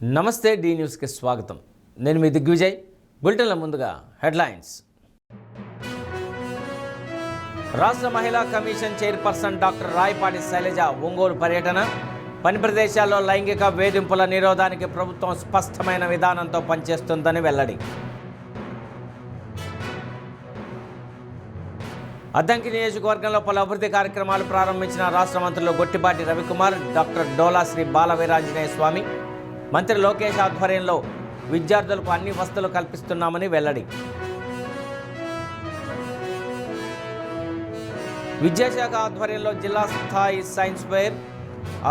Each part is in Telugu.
నమస్తే డి న్యూస్కి స్వాగతం. నేను మీ దిగ్విజయ్. బులెటిన్ల ముందుగా హెడ్లైన్స్. రాష్ట్ర మహిళా commission chairperson doctor Rayapati Sailaja Ongole పర్యటన. పని ప్రదేశాల్లో లైంగిక వేధింపుల నిరోధానికి ప్రభుత్వం స్పష్టమైన విధానంతో పనిచేస్తుందని వెల్లడి. అద్దంకి నియోజకవర్గంలో పలు అభివృద్ధి కార్యక్రమాలు ప్రారంభించిన రాష్ట్ర మంత్రులు గొట్టిపాటి రవికుమార్, డాక్టర్ డోలా శ్రీ బాలవీరాంజనేయ స్వామి. మంత్రి లోకేష్ ఆధ్వర్యంలో విద్యార్థులకు అన్ని వసతులు కల్పిస్తున్నామని వెల్లడి. విద్యాశాఖ ఆధ్వర్యంలో జిల్లా స్థాయి సైన్స్ ఫెయిర్.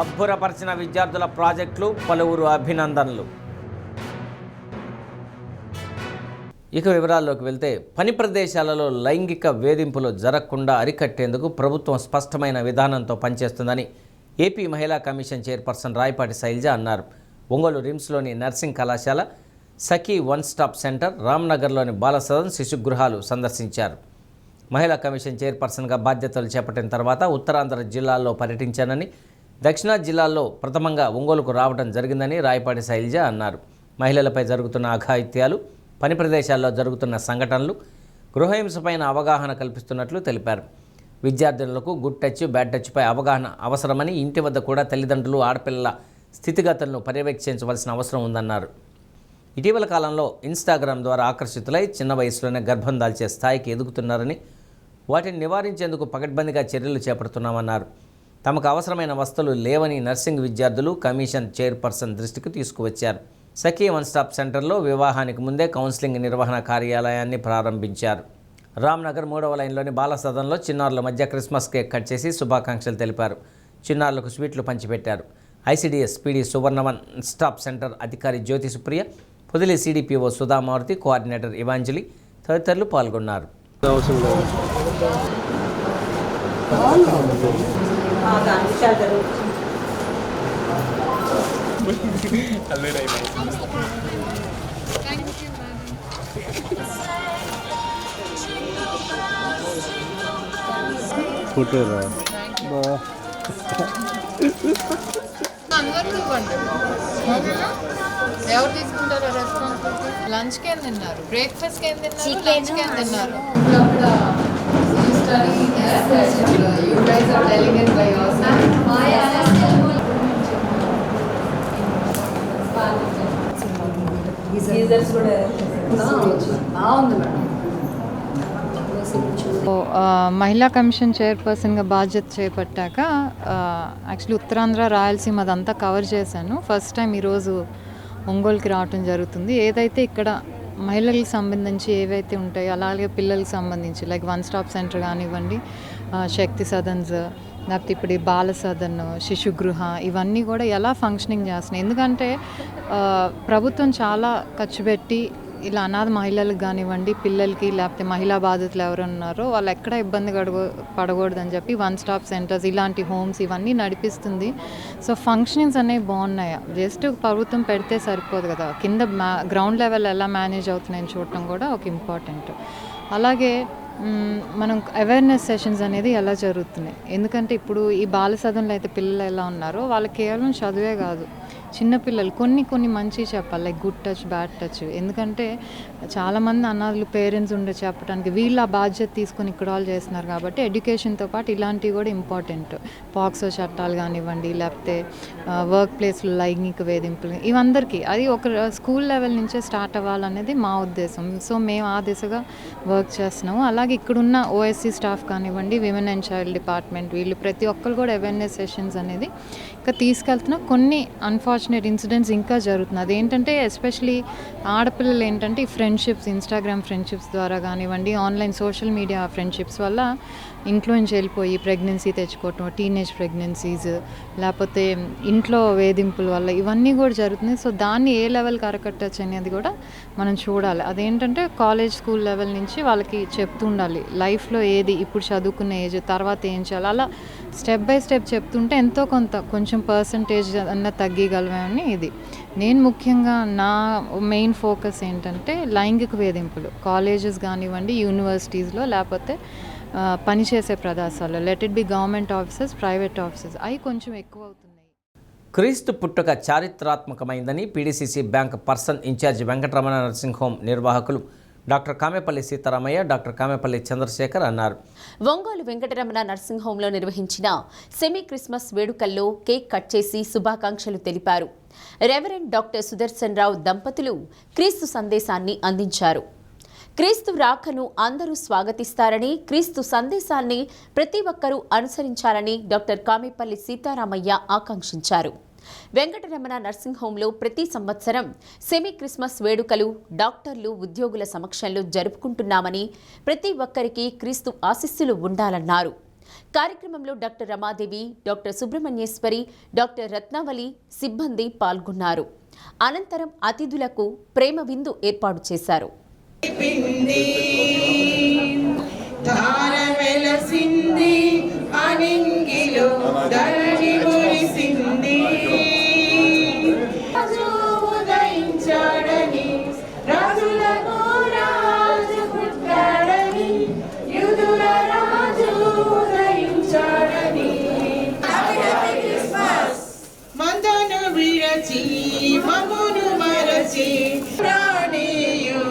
అబ్బురపరిచిన విద్యార్థుల ప్రాజెక్టులు, పలువురు అభినందనలు. ఇక వివరాల్లోకి వెళ్తే, పని ప్రదేశాలలో లైంగిక వేధింపులు జరగకుండా అరికట్టేందుకు ప్రభుత్వం స్పష్టమైన విధానంతో పనిచేస్తుందని ఏపీ మహిళా కమిషన్ చైర్పర్సన్ రాయపాటి శైలజ అన్నారు. ఒంగోలు రిమ్స్లోని నర్సింగ్ కళాశాల, సఖీ వన్ స్టాప్ సెంటర్, రామ్నగర్లోని బాలసదన్, శిశుగృహాలు సందర్శించారు. మహిళా కమిషన్ చైర్పర్సన్గా బాధ్యతలు చేపట్టిన తర్వాత ఉత్తరాంధ్ర జిల్లాల్లో పర్యటించానని, దక్షిణాది జిల్లాల్లో ప్రథమంగా ఒంగోలుకు రావడం జరిగిందని రాయపాటి శైలజ అన్నారు. మహిళలపై జరుగుతున్న అఘాయిత్యాలు, పని ప్రదేశాల్లో జరుగుతున్న సంఘటనలు, గృహహింసపైన అవగాహన కల్పిస్తున్నట్లు తెలిపారు. విద్యార్థులకు గుడ్ టచ్, బ్యాడ్ టచ్పై అవగాహన అవసరమని, ఇంటి వద్ద కూడా తల్లిదండ్రులు ఆడపిల్లల స్థితిగతులను పర్యవేక్షించవలసిన అవసరం ఉందన్నారు. ఇటీవల కాలంలో ఇన్స్టాగ్రామ్ ద్వారా ఆకర్షితులై చిన్న వయసులోనే గర్భం దాల్చే స్థాయికి ఎదుగుతున్నారని, వాటిని నివారించేందుకు పకడ్బందీగా చర్యలు చేపడుతున్నామన్నారు. తమకు అవసరమైన వసతులు లేవని నర్సింగ్ విద్యార్థులు కమిషన్ చైర్పర్సన్ దృష్టికి తీసుకువచ్చారు. సఖీ వన్ స్టాప్ సెంటర్లో వివాహానికి ముందే కౌన్సిలింగ్ నిర్వహణ కార్యాలయాన్ని ప్రారంభించారు. రామ్నగర్ 3వ లైన్లోని బాలసదన్లో చిన్నారుల మధ్య క్రిస్మస్ కేక్ కట్ చేసి శుభాకాంక్షలు తెలిపారు. చిన్నారులకు స్వీట్లు పంచిపెట్టారు. ఐసిడిఎస్ పీడీ సువర్ణ వన్ స్టాప్ సెంటర్ అధికారి జ్యోతి సుప్రియ, పొదిలి సిడిపిఓ సుధామారుతి, కోఆర్డినేటర్ ఇవాంజలి తదితరులు పాల్గొన్నారు. ఎవరు తీసుకుంటారు రెస్పాన్సిబిలిటీ? లంచ్కి ఏం తిన్నారు, బ్రేక్ఫాస్ట్కి ఏం తిన్నారు, లంచ్కి ఏం తిన్నారు? మహిళా కమిషన్ చైర్పర్సన్గా బాధ్యత చేపట్టాక యాక్చువల్లీ ఉత్తరాంధ్ర, రాయలసీమ అదంతా కవర్ చేశాను. ఫస్ట్ టైం ఈరోజు ఒంగోలుకి రావటం జరుగుతుంది. ఏదైతే ఇక్కడ మహిళలకు సంబంధించి ఏవైతే ఉంటాయో, అలాగే పిల్లలకు సంబంధించి లైక్ వన్ స్టాప్ సెంటర్ కానివ్వండి, శక్తి సదన్స్, లేకపోతే ఇప్పుడు బాల సదన్, శిశుగృహ, ఇవన్నీ కూడా ఎలా ఫంక్షనింగ్ చేస్తున్నాయి. ఎందుకంటే ప్రభుత్వం చాలా ఖర్చు పెట్టి ఇలా అనాథ మహిళలకు కానివ్వండి, పిల్లలకి, లేకపోతే మహిళా బాధితులు ఎవరు ఉన్నారో వాళ్ళు ఎక్కడ ఇబ్బంది పడకూడదని చెప్పి వన్ స్టాప్ సెంటర్స్, ఇలాంటి హోమ్స్ ఇవన్నీ నడిపిస్తుంది. సో ఫంక్షనింగ్స్ అనేవి బాగున్నాయి. జస్ట్ ప్రభుత్వం పెడితే సరిపోదు కదా, కింద గ్రౌండ్ లెవెల్ ఎలా మేనేజ్ అవుతున్నాయని చూడటం కూడా ఒక ఇంపార్టెంట్. అలాగే మనం అవేర్నెస్ సెషన్స్ అనేది ఎలా జరుగుతున్నాయి. ఎందుకంటే ఇప్పుడు ఈ బాల సదన్లో అయితే పిల్లలు ఎలా ఉన్నారో వాళ్ళకి కేవలం చదువే కాదు, చిన్నపిల్లలు కొన్ని మంచి చెప్పాలి, like good touch, bad touch. ఎందుకంటే చాలామంది అనాథలు పేరెంట్స్ ఉండే చెప్పడానికి వీళ్ళు ఆ బాధ్యత తీసుకొని ఇక్కడ వాళ్ళు చేస్తున్నారు. కాబట్టి ఎడ్యుకేషన్తో పాటు ఇలాంటివి కూడా ఇంపార్టెంట్. పాక్సో చట్టాలు కానివ్వండి, లేకపోతే వర్క్ ప్లేస్లో లైంగిక వేధింపులు, ఇవందరికీ అది ఒక స్కూల్ లెవెల్ నుంచే స్టార్ట్ అవ్వాలనేది మా ఉద్దేశం. సో మేము ఆ దిశగా వర్క్ చేస్తున్నాము. అలాగే ఇక్కడున్న ఓఎస్సీ స్టాఫ్ కానివ్వండి, విమెన్ అండ్ చైల్డ్ డిపార్ట్మెంట్, వీళ్ళు ప్రతి ఒక్కరు కూడా అవేర్నెస్ సెషన్స్ అనేది ఇంకా తీసుకెళ్తున్నా. కొన్ని అన్ఫార్చునేట్ ఇన్సిడెంట్స్ ఇంకా జరుగుతుంది. అదేంటంటే ఎస్పెషలీ ఆడపిల్లలు ఏంటంటే ఈ ఫ్రెండ్షిప్స్, ఇన్స్టాగ్రామ్ ఫ్రెండ్షిప్స్ ద్వారా కానివ్వండి, ఆన్లైన్ సోషల్ మీడియా ఫ్రెండ్షిప్స్ వల్ల ఇంట్లో నుంచి వెళ్ళిపోయి ప్రెగ్నెన్సీ తెచ్చుకోవటం, టీనేజ్ ప్రెగ్నెన్సీస్, లేకపోతే ఇంట్లో వేధింపుల వల్ల ఇవన్నీ కూడా జరుగుతున్నాయి. సో దాన్ని ఏ లెవెల్కి అరకట్టచ్చు అనేది కూడా మనం చూడాలి. అదేంటంటే కాలేజ్, స్కూల్ లెవెల్ నుంచి వాళ్ళకి చెప్తూ ఉండాలి లైఫ్లో ఏది ఇప్పుడు చదువుకునే ఏజ్, తర్వాత ఏం చేయాలి, అలా స్టెప్ బై స్టెప్ చెప్తుంటే ఎంతో కొంచెం పర్సంటేజ్ అన్న తగ్గగలమని. ఇది నేను ముఖ్యంగా నా మెయిన్ ఫోకస్ ఏంటంటే లైంగిక వేధింపులు కాలేజెస్ కానివ్వండి, యూనివర్సిటీస్లో, లేకపోతే పనిచేసే ప్రదేశాల్లో, let it be government offices, private offices, అవి కొంచెం ఎక్కువ అవుతున్నాయి. క్రీస్తు పుట్టుక చారిత్రాత్మకమైందని PDCC bank person incharge Venkataramana nursing home నిర్వాహకులు డాక్టర్ కామెపల్లి సీతారామయ్య, డాక్టర్ కామెపల్లి చంద్రశేఖర్ అన్నారు. ఒంగోలు వెంకటరమణ నర్సింగ్ హోంలో నిర్వహించిన సెమీ క్రిస్మస్ వేడుకల్లో కేక్ కట్ చేసి శుభాకాంక్షలు తెలిపారు. రెవరెండ్ డాక్టర్ సుదర్శన్ రావు దంపతులు క్రీస్తు సందేశాన్ని అందించారు. క్రీస్తు రాకను అందరూ స్వాగతిస్తారని, క్రీస్తు సందేశాన్ని ప్రతి ఒక్కరూ అనుసరించాలని డాక్టర్ కామెపల్లి సీతారామయ్య ఆకాంక్షించారు. వెంకటరమణ నర్సింగ్ హోంలో ప్రతి సంవత్సరం సెమీ క్రిస్మస్ వేడుకలు డాక్టర్లు, ఉద్యోగుల సమక్షంలో జరుపుకుంటున్నామని, ప్రతి ఒక్కరికి క్రీస్తు ఆశీస్సులు ఉండాలన్నారు. కార్యక్రమంలో doctor Ramadevi, doctor Subrahmanyeswari, doctor Ratnavali సిబ్బంది పాల్గొన్నారు. అనంతరం అతిథులకు ప్రేమ విందు ఏర్పాటు చేశారు. మందను విరచి మమును మరచి ప్రాణేయు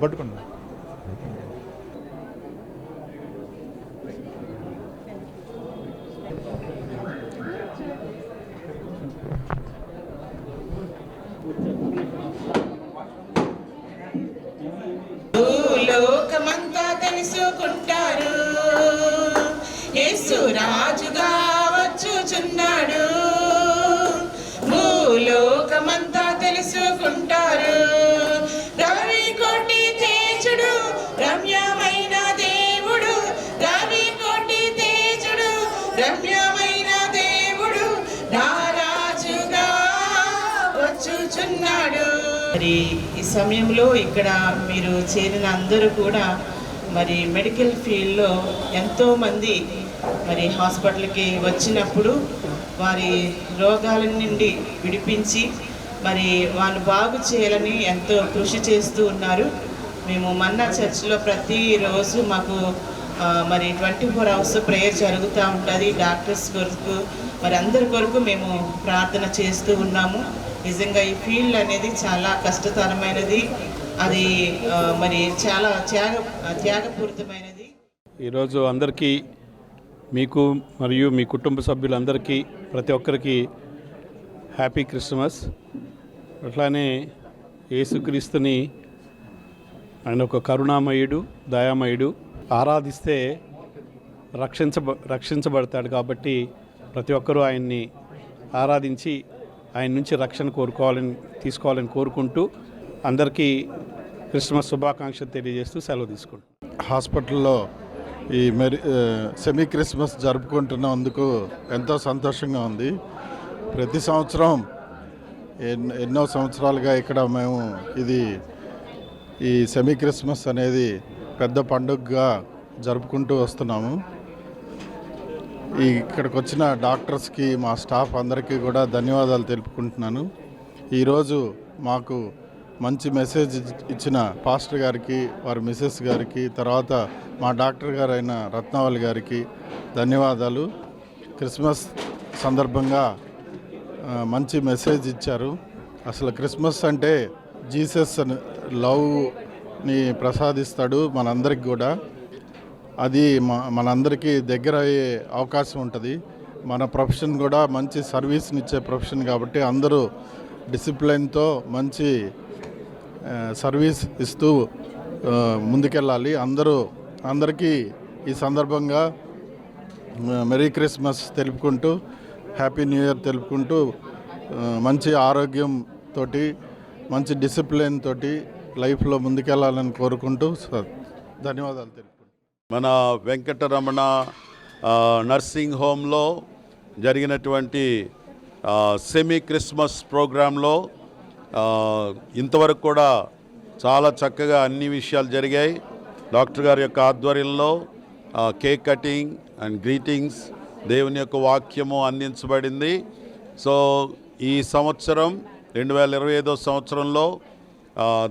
పట్టుకోండి లోకమంతా తెలుసుకుంటారు, యేసు రాజుగా వచ్చుచున్నాడు. లోకమంతా తెలుసుకుంటారు, రవి కోటి తేజుడు రమ్యమైన దేవుడు, రవి కోటి తేజుడు రమ్యమైన దేవుడు నా రాజుగా వచ్చుచున్నాడు. మరి ఈ సమయంలో ఇక్కడ మీరు చేరిన అందరూ కూడా మరి మెడికల్ ఫీల్డ్లో ఎంతోమంది మరి హాస్పిటల్కి వచ్చినప్పుడు వారి రోగాల నుండి విడిపించి మరి వాళ్ళు బాగు చేయాలని ఎంతో కృషి చేస్తూ ఉన్నారు. మేము మన్నా చర్చ్లో ప్రతిరోజు మాకు మరి 24 hours ప్రేయర్ జరుగుతూ ఉంటుంది. డాక్టర్స్ కొరకు మరి అందరి కొరకు మేము ప్రార్థన చేస్తూ ఉన్నాము. నిజంగా ఈ ఫీల్డ్ అనేది చాలా కష్టతరమైనది, అది మరి చాలా త్యాగపూరితమైనది. ఈరోజు అందరికీ, మీకు మరియు మీ కుటుంబ సభ్యులందరికీ, ప్రతి ఒక్కరికి హ్యాపీ క్రిస్మస్. అట్లానే యేసుక్రీస్తుని ఆయన ఒక కరుణామయుడు, దయామయుడు. ఆరాధిస్తే రక్షించబడతాడు. కాబట్టి ప్రతి ఒక్కరూ ఆయన్ని ఆరాధించి ఆయన నుంచి రక్షణ తీసుకోవాలని కోరుకుంటూ అందరికీ క్రిస్మస్ శుభాకాంక్షలు తెలియజేస్తూ సెలవు తీసుకుంటాం. హాస్పిటల్లో ఈ సెమీ క్రిస్మస్ జరుపుకుంటున్నందుకు ఎంతో సంతోషంగా ఉంది. ప్రతి సంవత్సరం ఎన్నో సంవత్సరాలుగా ఇక్కడ మేము ఈ సెమీ క్రిస్మస్ అనేది పెద్ద పండుగగా జరుపుకుంటూ వస్తున్నాము. ఇక్కడికి వచ్చిన డాక్టర్స్కి, మా స్టాఫ్ అందరికీ కూడా ధన్యవాదాలు తెలుపుకుంటున్నాను. ఈరోజు మాకు మంచి మెసేజ్ ఇచ్చిన పాస్టర్ గారికి, వారి మిసెస్ గారికి, తర్వాత మా డాక్టర్ గారు అయిన రత్నావళి గారికి ధన్యవాదాలు. క్రిస్మస్ సందర్భంగా మంచి మెసేజ్ ఇచ్చారు. అసలు క్రిస్మస్ అంటే జీసస్ లవ్ని ప్రసాదిస్తాడు మనందరికి కూడా. అది మనందరికీ దగ్గర అయ్యే అవకాశం ఉంటుంది. మన ప్రొఫెషన్ కూడా మంచి సర్వీస్ని ఇచ్చే ప్రొఫెషన్ కాబట్టి అందరూ డిసిప్లిన్తో మంచి సర్వీస్ ఇస్తూ ముందుకెళ్ళాలి. అందరికీ ఈ సందర్భంగా మెరీ క్రిస్మస్ తెలుపుకుంటూ, హ్యాపీ న్యూ ఇయర్ తెలుపుకుంటూ, మంచి ఆరోగ్యంతో, మంచి డిసిప్లిన్ తోటి లైఫ్లో ముందుకెళ్ళాలని కోరుకుంటూ ధన్యవాదాలు తెలుపుకుంటాం. మన వెంకటరమణ నర్సింగ్ హోమ్లో జరిగినటువంటి సెమీ క్రిస్మస్ ప్రోగ్రాంలో ఇంతవరకు కూడా చాలా చక్కగా అన్ని విషయాలు జరిగాయి. డాక్టర్ గారి యొక్క ఆధ్వర్యంలో కేక్ కటింగ్ అండ్ గ్రీటింగ్స్, దేవుని యొక్క వాక్యము అందించబడింది. సో ఈ సంవత్సరం 2025 సంవత్సరంలో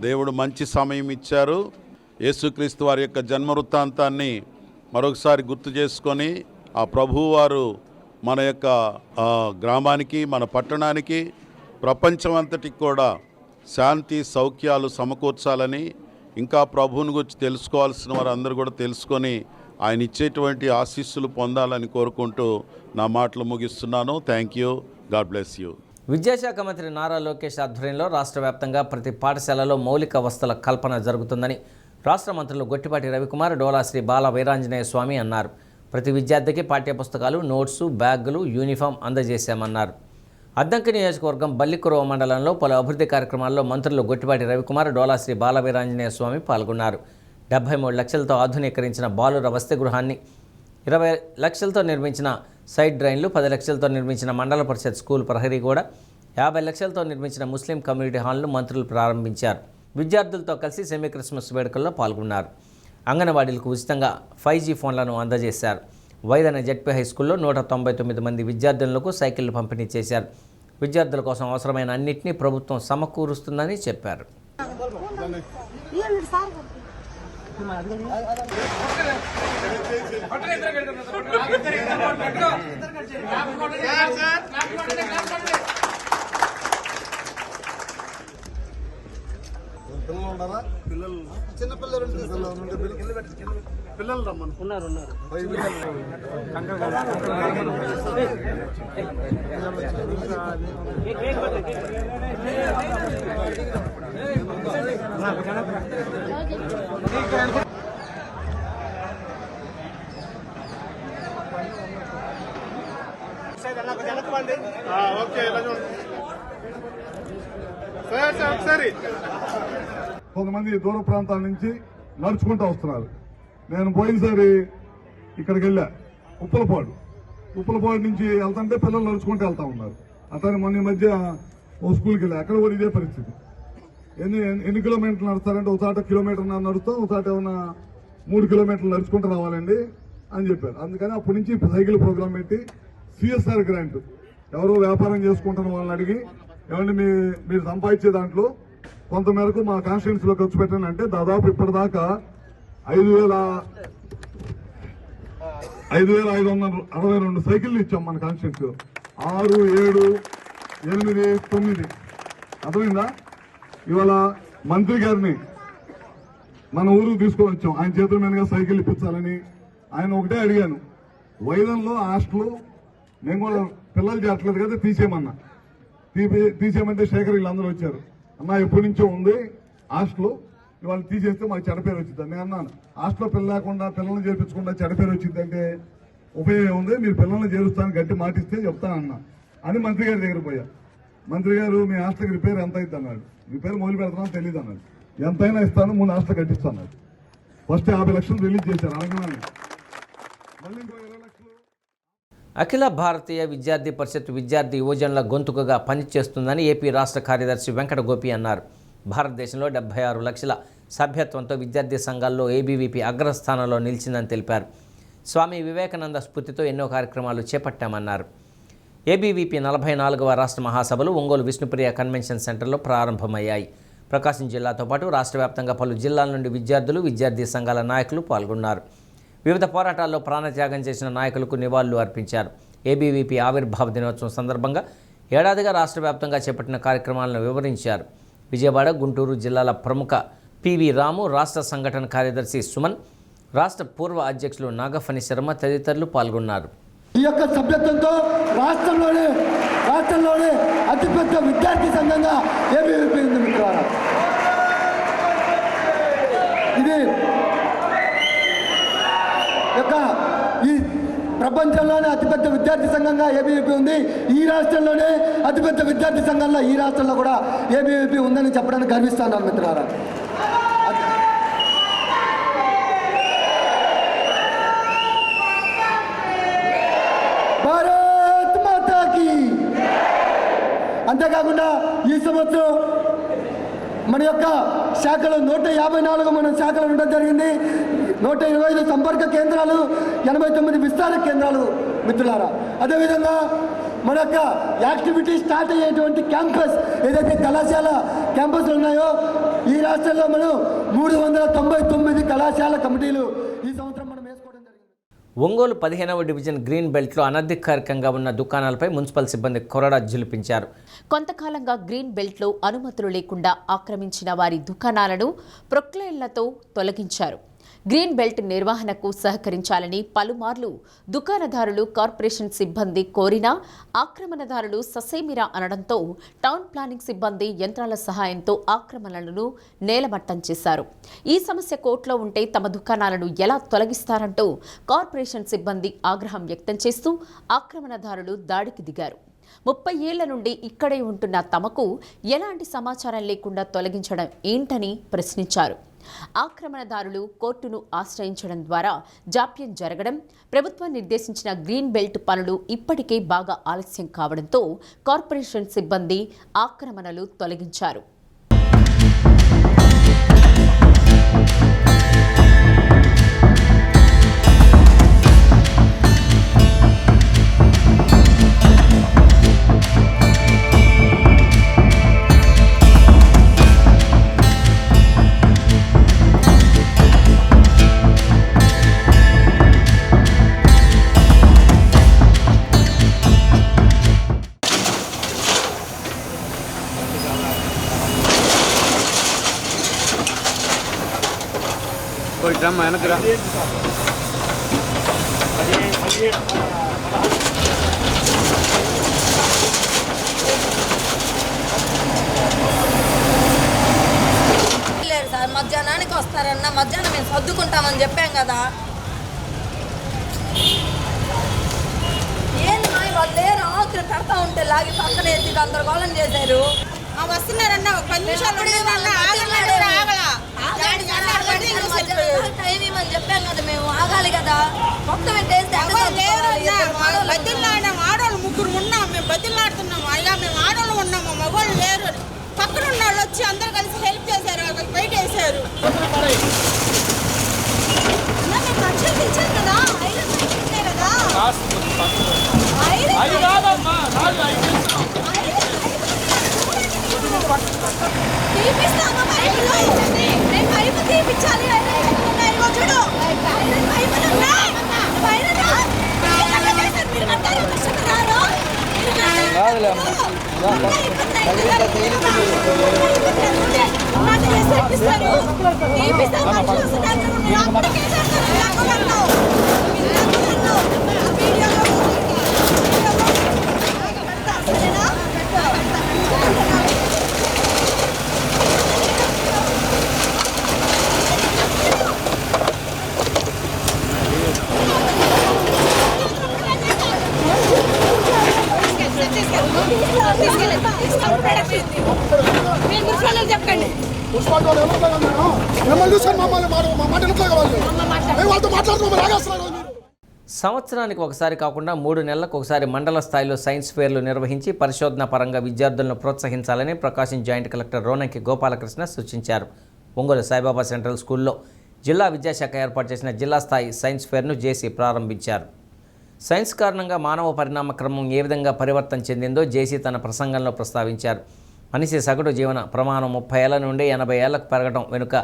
దేవుడు మంచి సమయం ఇచ్చారు. యేసుక్రీస్తు వారి యొక్క జన్మ వృత్తాంతాన్ని మరొకసారి గుర్తు చేసుకొని ఆ ప్రభువారు మన యొక్క గ్రామానికి, మన పట్టణానికి, ప్రపంచమంతటికి కూడా శాంతి సౌఖ్యాలు సమకూర్చాలని, ఇంకా ప్రభువుని గురించి తెలుసుకోవాల్సిన వారు అందరూ కూడా తెలుసుకొని ఆయన ఇచ్చేటువంటి ఆశీస్సులు పొందాలని కోరుకుంటూ నా మాటలు ముగిస్తున్నాను. Thank you. God bless you. విద్యాశాఖ మంత్రి నారా లోకేష్ ఆధ్వర్యంలో రాష్ట్ర వ్యాప్తంగా ప్రతి పాఠశాలలో మౌలిక వసతుల కల్పన జరుగుతుందని రాష్ట్ర మంత్రులు గొట్టిపాటి రవికుమార్, డోలా శ్రీ బాల వీరాంజనేయ స్వామి అన్నారు. ప్రతి విద్యార్థికి పాఠ్యపుస్తకాలు, నోట్సు, బ్యాగులు, యూనిఫామ్ అందజేశామన్నారు. అద్దంకి నియోజకవర్గం బల్లికురవ మండలంలో పలు అభివృద్ధి కార్యక్రమాల్లో మంత్రులు గొట్టిపాటి రవికుమార్, డోలా శ్రీ బాల వీరాంజనేయ స్వామి పాల్గొన్నారు. 73 లక్షలతో ఆధునీకరించిన బాలుర వసతి గృహాన్ని, 20 లక్షలతో నిర్మించిన సైడ్ డ్రైన్లు, 10 లక్షలతో నిర్మించిన మండల పరిషత్ స్కూల్ ప్రహరీ గోడ, 50 లక్షలతో నిర్మించిన ముస్లిం కమ్యూనిటీ హాల్ను మంత్రులు ప్రారంభించారు. విద్యార్థులతో కలిసి సెమీ క్రిస్మస్ వేడుకల్లో పాల్గొన్నారు. అంగన్వాడీలకు ఉచితంగా 5G ఫోన్లను అందజేశారు. వైదన జెడ్పీ హై స్కూల్లో 199 మంది విద్యార్థులకు సైకిళ్లు పంపిణీ చేశారు. విద్యార్థుల కోసం అవసరమైన అన్నింటినీ ప్రభుత్వం సమకూరుస్తుందని చెప్పారు. పిల్లలు రమ్మను ఉన్నారు. కొంతమంది దూర ప్రాంతాల నుంచి నడుచుకుంటూ వస్తున్నారు. నేను పోయినసారి ఇక్కడికి వెళ్ళా, ఉప్పలపాడు నుంచి వెళ్తుంటే పిల్లలు నడుచుకుంటూ వెళ్తా ఉన్నారు. అతను మొన్న మధ్య ఓ స్కూల్కి వెళ్ళా, అక్కడ కూడా ఇదే పరిస్థితి. ఎన్ని కిలోమీటర్లు నడుస్తారంటే ఒకసారి కిలోమీటర్ నడుస్తాం, ఒకసారి ఏమన్నా 3 కిలోమీటర్లు నడుచుకుంటూ రావాలండి అని చెప్పారు. అందుకని అప్పటి నుంచి సైకిల్ ప్రోగ్రాం పెట్టి CSR గ్రాంట్ ఎవరో వ్యాపారం చేసుకుంటున్న వాళ్ళని అడిగి, ఏమంటే మీరు సంపాదించే దాంట్లో కొంత మేరకు మా కాన్స్టిట్యున్సీలో ఖర్చు పెట్టండి అంటే దాదాపు ఇప్పటిదాకా 5,562 సైకిళ్ళు ఇచ్చాం మన కాన్స్టిట్యున్సీలో. 6, 7, 8, 9 అర్థమైందా? ఇవాళ మంత్రి గారిని మన ఊరుకు తీసుకొని వచ్చాం. ఆయన చేతుల మీదుగా సైకిల్ ఇప్పించాలని ఆయన ఒకటే అడిగాను. వైద్యంలో హాస్టల్ నేను కూడా పిల్లలు చేరట్లేదు కదా, తీసేయమంటే శేఖర్ వీళ్ళందరూ వచ్చారు. అన్న ఎప్పటి నుంచో ఉంది హాస్టల్, ఇవాళ తీసేస్తే మాకు చెడపేరు వచ్చింది. నేను అన్నాను, హాస్టల్లో పిల్లల్ని చేర్పించకుండా చెడపేరు వచ్చిందంటే ఉపయోగం ఉంది, మీరు పిల్లల్ని చేరుస్తాను గట్టి మాటిస్తే చెప్తానన్నా అని మంత్రి గారి దగ్గర పోయా. మంత్రి గారు మీ హాస్టల్కి రిపేర్ ఎంత అవుతుంది అన్నాడు. రిపేర్ మొదలు పెడతానని తెలియదు అన్నాడు. ఎంతైనా ఇస్తాను, ముందు హాస్టల్ కట్టిస్తాను. ఫస్ట్ 50 లక్షలు రిలీజ్ చేశారు. అనగానే మళ్ళీ ఇంకో 20 లక్షలు. అఖిల భారతీయ విద్యార్థి పరిషత్ విద్యార్థి యువజనుల గొంతుకగా పనిచేస్తుందని ఏపీ రాష్ట్ర కార్యదర్శి వెంకట గోపి అన్నారు. భారతదేశంలో 76 లక్షల సభ్యత్వంతో విద్యార్థి సంఘాల్లో ఏబీవీపీ అగ్రస్థానంలో నిలిచిందని తెలిపారు. స్వామి వివేకానంద స్ఫూర్తితో ఎన్నో కార్యక్రమాలు చేపట్టామన్నారు. ఏబీవీపీ 44వ రాష్ట్ర మహాసభలు ఒంగోలు విష్ణుప్రియ కన్వెన్షన్ సెంటర్లో ప్రారంభమయ్యాయి. ప్రకాశం జిల్లాతో పాటు రాష్ట్ర వ్యాప్తంగా పలు జిల్లాల నుండి విద్యార్థులు, విద్యార్థి సంఘాల నాయకులు పాల్గొన్నారు. వివిధ పోరాటాల్లో ప్రాణత్యాగం చేసిన నాయకులకు నివాళులు అర్పించారు. ఏబీవీపీ ఆవిర్భావ దినోత్సవం సందర్భంగా ఏడాదిగా రాష్ట్ర వ్యాప్తంగా చేపట్టిన కార్యక్రమాలను వివరించారు. విజయవాడ, గుంటూరు జిల్లాల ప్రముఖ పివి రాము, రాష్ట్ర సంఘటన కార్యదర్శి సుమన్, రాష్ట్ర పూర్వ అధ్యక్షులు నాగఫణి శర్మ తదితరులు పాల్గొన్నారు. ఈ యొక్క సభ్యత్వంతో రాష్ట్రంలోనే అతిపెద్ద విద్యార్థి సంఘంగా ఏబీవీపీ ఉంది మిత్రులారా. ఇది యొక్క ఈ ప్రపంచంలోనే అతిపెద్ద విద్యార్థి సంఘంగా ఏబీవీపీ ఉంది. ఈ రాష్ట్రంలోనే అతిపెద్ద విద్యార్థి సంఘంలో ఈ రాష్ట్రంలో కూడా ఏబీవీపీ ఉందని చెప్పడానికి గర్విస్తాను మిత్రులారా. భారత్ మాతాకి. అంతేకాకుండా ఈ సంవత్సరం మన యొక్క శాఖలు 154 మన శాఖలు ఉండడం జరిగింది. 125 సంపర్క కేంద్రాలు, 89 విస్తార కేంద్రాలు మిత్రులారా. అదేవిధంగా మన యొక్క యాక్టివిటీ స్టార్ట్ అయ్యేటువంటి క్యాంపస్ ఏదైతే కళాశాల క్యాంపస్లు ఉన్నాయో ఈ రాష్ట్రంలో మనం 399 కళాశాల కమిటీలు ఈ సంవత్సరం మనం వేసుకోవడం జరిగింది. ఒంగోలు 15వ డివిజన్ గ్రీన్ బెల్ట్లో అనధికారికంగా ఉన్న దుకాణాలపై మున్సిపల్ సిబ్బంది కొరడా ఝులిపించారు. కొంతకాలంగా గ్రీన్ బెల్ట్లో అనుమతులు లేకుండా ఆక్రమించిన వారి దుకాణాలను ప్రొక్లైన్లతో తొలగించారు. గ్రీన్ బెల్ట్ నిర్వహణకు సహకరించాలని పలుమార్లు దుకాణదారులు కార్పొరేషన్ సిబ్బంది కోరినా ఆక్రమణదారులు ససేమిరా అనడంతో టౌన్ ప్లానింగ్ సిబ్బంది యంత్రాల సహాయంతో ఆక్రమణలను నేలమట్టం చేశారు. ఈ సమస్య కోర్టులో ఉంటే తమ దుకాణాలను ఎలా తొలగిస్తారంటూ కార్పొరేషన్ సిబ్బంది ఆగ్రహం వ్యక్తం చేస్తూ ఆక్రమణదారులు దాడికి దిగారు. 30 ఏళ్ల నుండి ఇక్కడే ఉంటున్న తమకు ఎలాంటి సమాచారం లేకుండా తొలగించడం ఏంటని ప్రశ్నించారు. ఆక్రమణదారులు కోర్టును ఆశ్రయించడం ద్వారా జాప్యం జరగడం, ప్రభుత్వం నిర్దేశించిన గ్రీన్ బెల్ట్ పనులు ఇప్పటికే బాగా ఆలస్యం కావడంతో కార్పొరేషన్ సిబ్బంది ఆక్రమణలు తొలగించారు. మధ్యాహ్నానికి వస్తారన్న మధ్యాహ్నం మేము సర్దుకుంటామని చెప్పాం కదా. ఏంది మా వాళ్ళు లేరు, ఆకులు పెడతా ఉంటే లాగి పక్కన ఎత్తి గందరగోళం చేశారు. వస్తున్నారన్న 10 నిమిషాలు టైం ఇవ్వమని చెప్పాం కదా, మేము ఆగాలి కదా. మొత్తం ఆడవాళ్ళు 3 ఉన్నాం, మేము బతిలాడుతున్నాము. అయ్యా మేము ఆడవాళ్ళు ఉన్నాము, మగవాళ్ళు లేరు. పక్కన ఉన్న వాళ్ళు వచ్చి అందరు కలిసి హెల్ప్ చేశారు, బయట వేసారు. మేము లక్షలు ఇచ్చారు కదా, 5 కదా. తీపిస్తాము మేము పైపు తీపించాలి. చూడు చెప్పండి. సంవత్సరానికి ఒకసారి కాకుండా 3 నెలలకు ఒకసారి మండల స్థాయిలో సైన్స్ ఫేర్లు నిర్వహించి పరిశోధన పరంగా విద్యార్థులను ప్రోత్సహించాలని ప్రకాశం జాయింట్ కలెక్టర్ రోనంకి గోపాలకృష్ణ సూచించారు. ఒంగోలు సాయిబాబా సెంట్రల్ స్కూల్లో జిల్లా విద్యాశాఖ ఏర్పాటు చేసిన జిల్లా స్థాయి సైన్స్ ఫేర్ను జేసీ ప్రారంభించారు. సైన్స్ కారణంగా మానవ పరిణామ క్రమం ఏ విధంగా పరివర్తన చెందిందో జేసీ తన ప్రసంగంలో ప్రస్తావించారు. మనిషి సగటు జీవన ప్రమాణం 30 ఏళ్ల నుండి 80 ఏళ్లకు పెరగడం వెనుక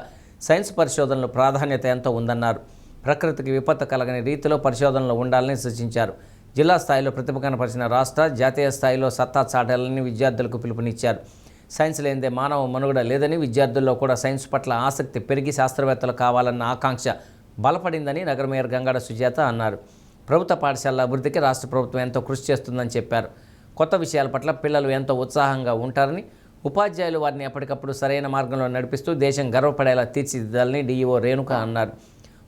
సైన్స్ పరిశోధనలు ప్రాధాన్యత ఎంతో ఉందన్నారు. ప్రకృతికి విపత్తు కలగని రీతిలో పరిశోధనలు ఉండాలని సూచించారు. జిల్లా స్థాయిలో ప్రతిభ కనపరిచిన రాష్ట్ర, జాతీయ స్థాయిలో సత్తా చాటాలని విద్యార్థులకు పిలుపునిచ్చారు. సైన్స్ లేనిదే మానవ మనుగడ లేదని, విద్యార్థుల్లో కూడా సైన్స్ పట్ల ఆసక్తి పెరిగి శాస్త్రవేత్తలు కావాలన్న ఆకాంక్ష బలపడిందని నగర మేయర్ గంగాడ సుజాత అన్నారు. ప్రభుత్వ పాఠశాలల అభివృద్ధికి రాష్ట్ర ప్రభుత్వం ఎంతో కృషి చేస్తుందని చెప్పారు. కొత్త విషయాల పట్ల పిల్లలు ఎంతో ఉత్సాహంగా ఉంటారని, ఉపాధ్యాయులు వారిని ఎప్పటికప్పుడు సరైన మార్గంలో నడిపిస్తూ దేశం గర్వపడేలా తీర్చిదిద్దాలని డీఈఓ రేణుక అన్నారు.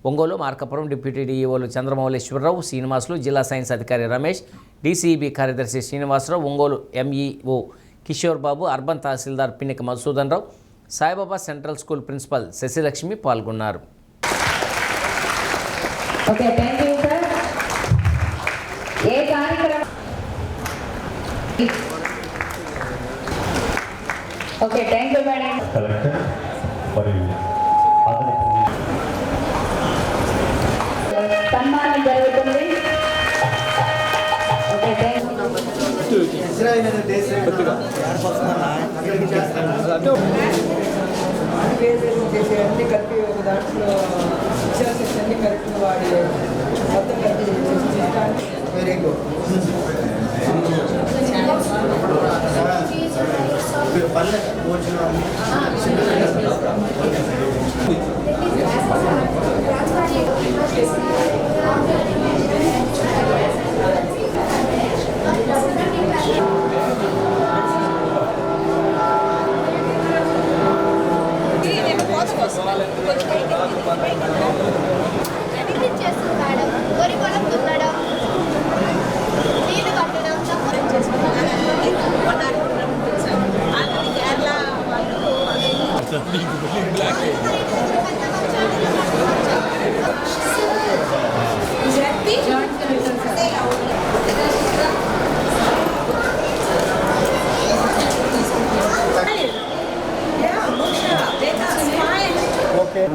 ఒంగోలు, మార్కాపురం డిప్యూటీ డీఈఓలు చంద్రమౌళేశ్వరరావు, శ్రీనివాసులు, జిల్లా సైన్స్ అధికారి రమేష్, డీసీఈబీ కార్యదర్శి శ్రీనివాసరావు, ఒంగోలు ఎంఈఓ కిషోర్ బాబు, అర్బన్ తహసీల్దార్ పిన్నిక మధుసూదన్ రావు, సాయిబాబా సెంట్రల్ స్కూల్ ప్రిన్సిపల్ శశిలక్ష్మి పాల్గొన్నారు. సన్మానం జరుగుతుంది. ఇజ్రాయెల్ అనే దేశం చేసే అన్ని కలిపి ఒక దాంట్లో ఇచ్చేసి అన్ని కరెక్ట్ వాడి మొత్తం కలిపి వెరీ గుడ్. పల్లె భోజనం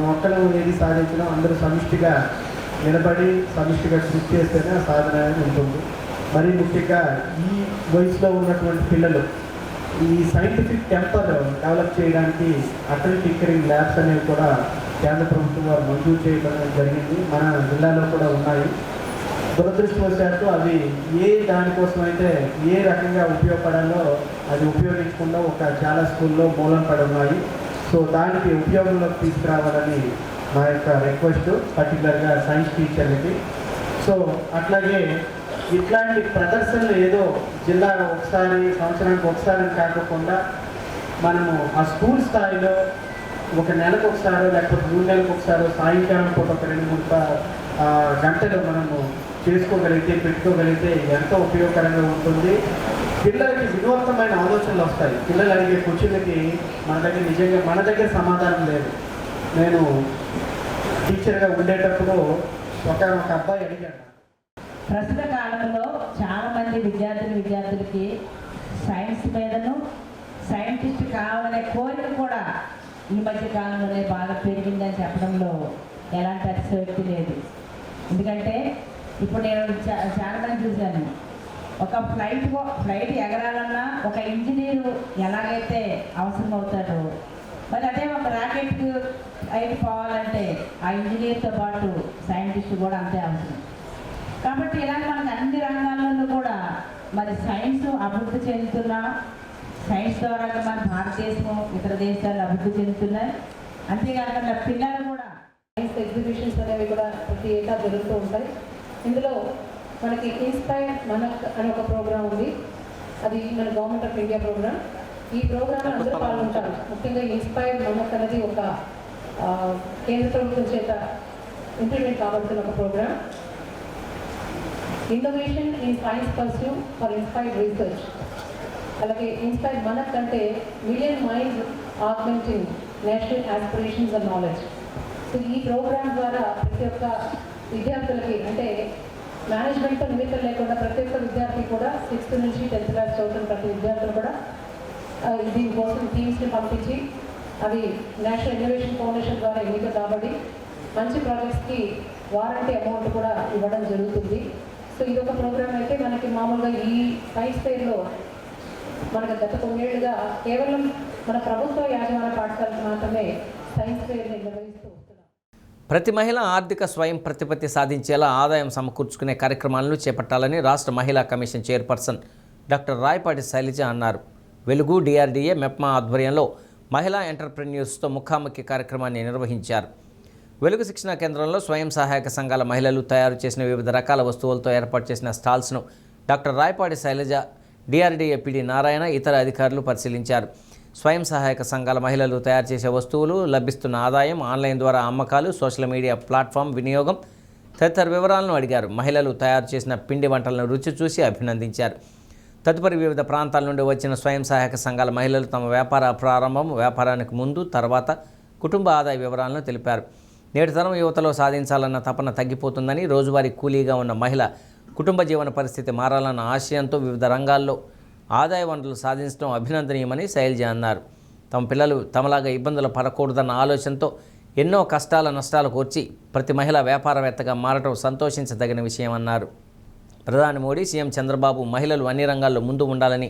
మొక్కలు ఏది సాధించడం అందరూ సమిష్టిగా నిలబడి సమిష్టిగా కృషి చేస్తేనే ఆ సాధన అనేది ఉంటుంది. మరీ ముఖ్యంగా ఈ వయసులో ఉన్నటువంటి పిల్లలు ఈ సైంటిఫిక్ టెంపర్ డెవలప్ చేయడానికి అటల్ టింకరింగ్ ల్యాబ్స్ అనేవి కూడా కేంద్ర ప్రభుత్వం వారు మంజూరు చేయడం జరిగింది. మన జిల్లాలో కూడా ఉన్నాయి. దురదృష్టవశాత్తు అవి ఏ దానికోసం అయితే ఏ రకంగా ఉపయోగపడాలో అది ఉపయోగించకుండా చాలా స్కూల్లో మూలం పడి ఉన్నాయి. సో దానికి ఉపయోగంలోకి తీసుకురావాలని మా యొక్క రిక్వెస్ట్, పర్టికులర్గా సైన్స్ టీచర్లకి. సో అట్లాగే ఇట్లాంటి ప్రదర్శనలు ఏదో జిల్లా ఒకసారి సంవత్సరానికి ఒకసారి కాకుండా మనము ఆ స్కూల్ స్థాయిలో ఒక నెలకు ఒకసారో లేకపోతే 3 నెలలకు ఒకసారో సాయంకాలం పూట ఒక 2-3 గంటలు మనము చేసుకోగలిగితే పెట్టుకోగలిగితే ఎంతో ఉపయోగకరంగా ఉంటుంది. పిల్లలకి వినూత్నమైన ఆలోచనలు వస్తాయి. పిల్లలు అడిగే క్వశ్చన్లకి మన దగ్గర సమాధానం లేదు. నేను టీచర్గా ఉండేటప్పుడు ఒక అబ్బాయి అడిగాడు. ప్రస్తుత కాలంలో చాలామంది విద్యార్థులకి సైన్స్ మీదను సైంటిస్ట్ కావాలనే కోరిక కూడా ఈ మధ్య కాలంలోనే బాగా పెరిగిందని చెప్పడంలో ఎలాంటి అతిశయోక్తి లేదు. ఎందుకంటే ఇప్పుడు నేను చాలామంది చూశాను, ఒక ఫ్లైట్ ఎగరాలన్నా ఒక ఇంజనీరు ఎలాగైతే అవసరం అవుతాడో, మరి అదే ఒక రాకెట్ అయితే పోవాలంటే ఆ ఇంజనీర్తో పాటు సైంటిస్ట్ కూడా అంతే అవసరం. కాబట్టి ఇలాగ మనకు అన్ని రంగాల్లో కూడా మరి సైన్స్ అభివృద్ధి చెందుతున్నా, సైన్స్ ద్వారా మన భారతదేశం ఇతర దేశాలు అభివృద్ధి చెందుతున్నాయి. అంతేకాకుండా పిల్లలు కూడా సైన్స్ ఎగ్జిబిషన్స్ అనేవి కూడా ప్రతి ఏటా జరుగుతూ ఉంటాయి. ఇందులో మనకి ఇన్స్పైర్ మనక్ అనే ఒక ప్రోగ్రాం ఉంది. అది మన గవర్నమెంట్ ఆఫ్ ఇండియా ప్రోగ్రామ్. ఈ ప్రోగ్రాంలో అందరూ పాల్గొంటారు. ముఖ్యంగా ఇన్స్పైర్ మనక్ అనేది ఒక కేంద్ర ప్రభుత్వం చేత ఇంప్లిమెంట్ కాబడుతున్న ఒక programme. Innovation in science pursuit for inspired research. అలాగే ఇన్స్పైర్ మనక్ అంటే million minds augmenting national aspirations and knowledge. So ఈ ప్రోగ్రామ్ ద్వారా ప్రతి ఒక్క విద్యార్థులకి, అంటే మేనేజ్మెంట్తో నిమిత్తం లేకుండా ప్రతి ఒక్క విద్యార్థి కూడా 6th నుంచి 10th క్లాస్ చదువుతున్న ప్రతి విద్యార్థులు కూడా దీనికోసం టీమ్స్ని పంపించి అవి నేషనల్ ఇన్నోవేషన్ ఫౌండేషన్ ద్వారా ఎన్నిక కాబడి మంచి ప్రాజెక్ట్స్కి వారంటీ అమౌంట్ కూడా ఇవ్వడం జరుగుతుంది. సో ఇదొక ప్రోగ్రామ్ అయితే మనకి మామూలుగా ఈ సైన్స్ ఫెయిర్లో మనకు గత కొన్నేళ్లుగా కేవలం మన ప్రభుత్వ యాజమాన్య పాఠశాలకు మాత్రమే సైన్స్ ఫెయిర్ని నిర్వహిస్తూ వస్తున్నాం. ప్రతి మహిళ ఆర్థిక స్వయం ప్రతిపత్తి సాధించేలా ఆదాయం సమకూర్చుకునే కార్యక్రమాలను చేపట్టాలని రాష్ట్ర మహిళా commission chairperson doctor Rayapati Sailaja అన్నారు. వెలుగు డిఆర్డీఏ మెప్మా ఆధ్వర్యంలో మహిళా ఎంటర్ప్రెన్యూర్స్తో ముఖాముఖి కార్యక్రమాన్ని నిర్వహించారు. వెలుగు శిక్షణా కేంద్రంలో స్వయం సహాయక సంఘాల మహిళలు తయారు చేసిన వివిధ రకాల వస్తువులతో ఏర్పాటు చేసిన స్టాల్స్ను doctor Rayapati Sailaja, DRDA PD Narayana, ఇతర అధికారులు పరిశీలించారు. స్వయం సహాయక సంఘాల మహిళలు తయారు చేసే వస్తువులు, లభిస్తున్న ఆదాయం, ఆన్లైన్ ద్వారా అమ్మకాలు, సోషల్ మీడియా ప్లాట్ఫామ్ వినియోగం తదితర వివరాలను అడిగారు. మహిళలు తయారు చేసిన పిండి వంటలను రుచి చూసి అభినందించారు. తదుపరి వివిధ ప్రాంతాల నుండి వచ్చిన స్వయం సహాయక సంఘాల మహిళలు తమ వ్యాపార ప్రారంభం, వ్యాపారానికి ముందు, తర్వాత కుటుంబ ఆదాయ వివరాలను తెలిపారు. నేటి తరం యువతలో సాధించాలన్న తపన తగ్గిపోతుందని, రోజువారీ కూలీగా ఉన్న మహిళ కుటుంబ జీవన పరిస్థితి మారాలన్న ఆశయంతో వివిధ రంగాల్లో ఆదాయ వనరులు సాధించడం అభినందనీయమని శైలజ అన్నారు. తమ పిల్లలు తమలాగా ఇబ్బందులు పడకూడదన్న ఆలోచనతో ఎన్నో కష్టాల నష్టాలకు వచ్చి ప్రతి మహిళ వ్యాపారవేత్తగా మారటం సంతోషించదగిన విషయమన్నారు. ప్రధాని మోడీ, సీఎం చంద్రబాబు మహిళలు అన్ని రంగాల్లో ముందు ఉండాలని,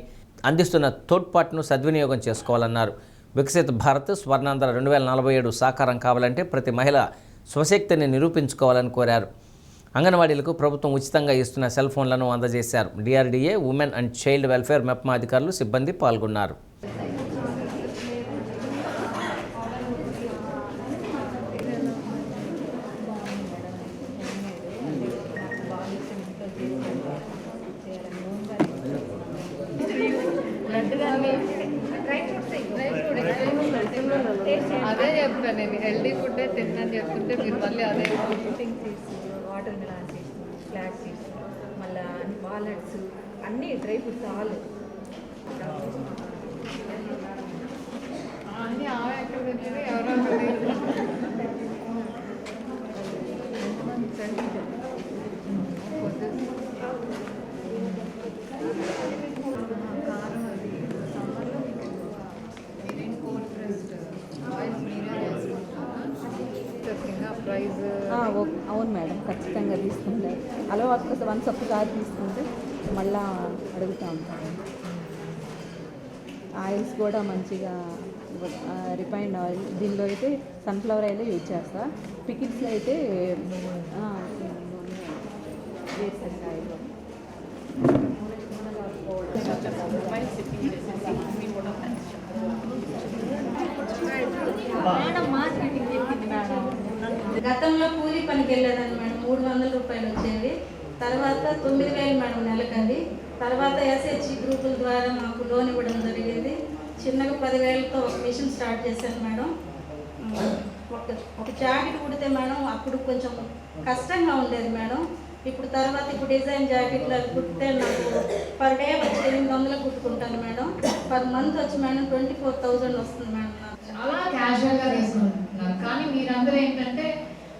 అందిస్తున్న తోడ్పాటును సద్వినియోగం చేసుకోవాలన్నారు. వికసిత్ భారత్ స్వర్ణాంధ్ర 2047 సాకారం కావాలంటే ప్రతి మహిళ స్వశక్తిని నిరూపించుకోవాలని కోరారు. అంగన్వాడీలకు ప్రభుత్వం ఉచితంగా ఇస్తున్న సెల్ ఫోన్లను అందజేశారు. DRDA, women and child welfare MEPMA అధికారులు, సిబ్బంది పాల్గొన్నారు. అదే చెప్తాను నేను, హెల్దీ ఫుడ్ తిన్నాను చెప్తుంటే మీరు మళ్ళీ అదే water melon seeds, flax seeds, మళ్ళీ వాలెట్స్ అన్నీ డ్రై ఫ్రూట్స్ ఆల్ అన్నీ ఆమె ఎక్కడ తెచ్చింది, ఎవరో అవును మేడం, ఖచ్చితంగా తీసుకుంటారు. అలవాటు వన్స్ ఒక్కసారి తీసుకుంటే మళ్ళా అడుగుతూ ఉంటాను. ఆయిల్స్ కూడా మంచిగా రిఫైన్డ్ ఆయిల్, దీనిలో అయితే సన్ఫ్లవర్ ఆయిల్ యూజ్ చేస్తా. పికిల్స్లో అయితే వేరుశనగ ఆయిల్. గతంలో కూలీ పనికి వెళ్ళేదాన్ని మేడం, 300 రూపాయలు వచ్చేవి. తర్వాత 9,000 మేడం నెలకండి. తర్వాత ఎస్హెచ్జి గ్రూపుల ద్వారా మాకు లోన్ ఇవ్వడం జరిగింది. చిన్నగా 10,000తో ఒక మిషన్ స్టార్ట్ చేశాను మేడం. ఒక జాకెట్ కుడితే మేడం అప్పుడు కొంచెం కష్టంగా ఉండేది మేడం. ఇప్పుడు డిజైన్ జాకెట్లు అవి కుట్టితే నాకు పర్ డే వచ్చి 800 కుట్టుకుంటాను మేడం. పర్ మంత్ వచ్చి మేడం 24,000 వస్తుంది మేడం. చాలా క్యాజువల్గా తీసుకుంటున్నారు. కానీ మీరందరూ ఏంటంటే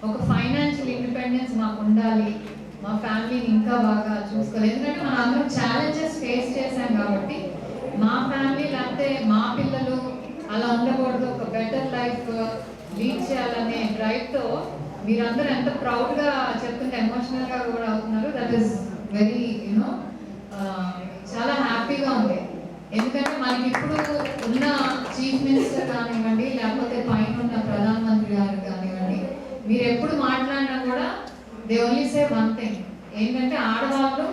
ఒక ఫైనాన్షియల్ ఇండిపెండెన్స్ మాకు ఉండాలి, మా ఫ్యామిలీని ఇంకా బాగా చూసుకోవాలి. ఎందుకంటే మనం అందరం ఛాలెంజెస్ ఫేస్ చేశాం కాబట్టి మా ఫ్యామిలీ లేకపోతే మా పిల్లలు అలా ఉండకూడదు, ఒక బెటర్ లైఫ్ లీడ్ చేయాలనే డ్రైవ్తో మీరందరూ ఎంత ప్రౌడ్గా చెప్తుంటే ఎమోషనల్గా కూడా అవుతున్నారు. దట్ ఈస్ వెరీ చాలా హ్యాపీగా ఉంది. ఎందుకంటే మనకి ఇప్పుడు ఉన్న చీఫ్ మినిస్టర్ కానివ్వండి, లేకపోతే పైన ఉన్న ప్రధానమంత్రి గారు కానివ్వండి, మీరు ఎప్పుడు మాట్లాడినా కూడా they only say one thing, ఏంటంటే ఆడవాళ్ళు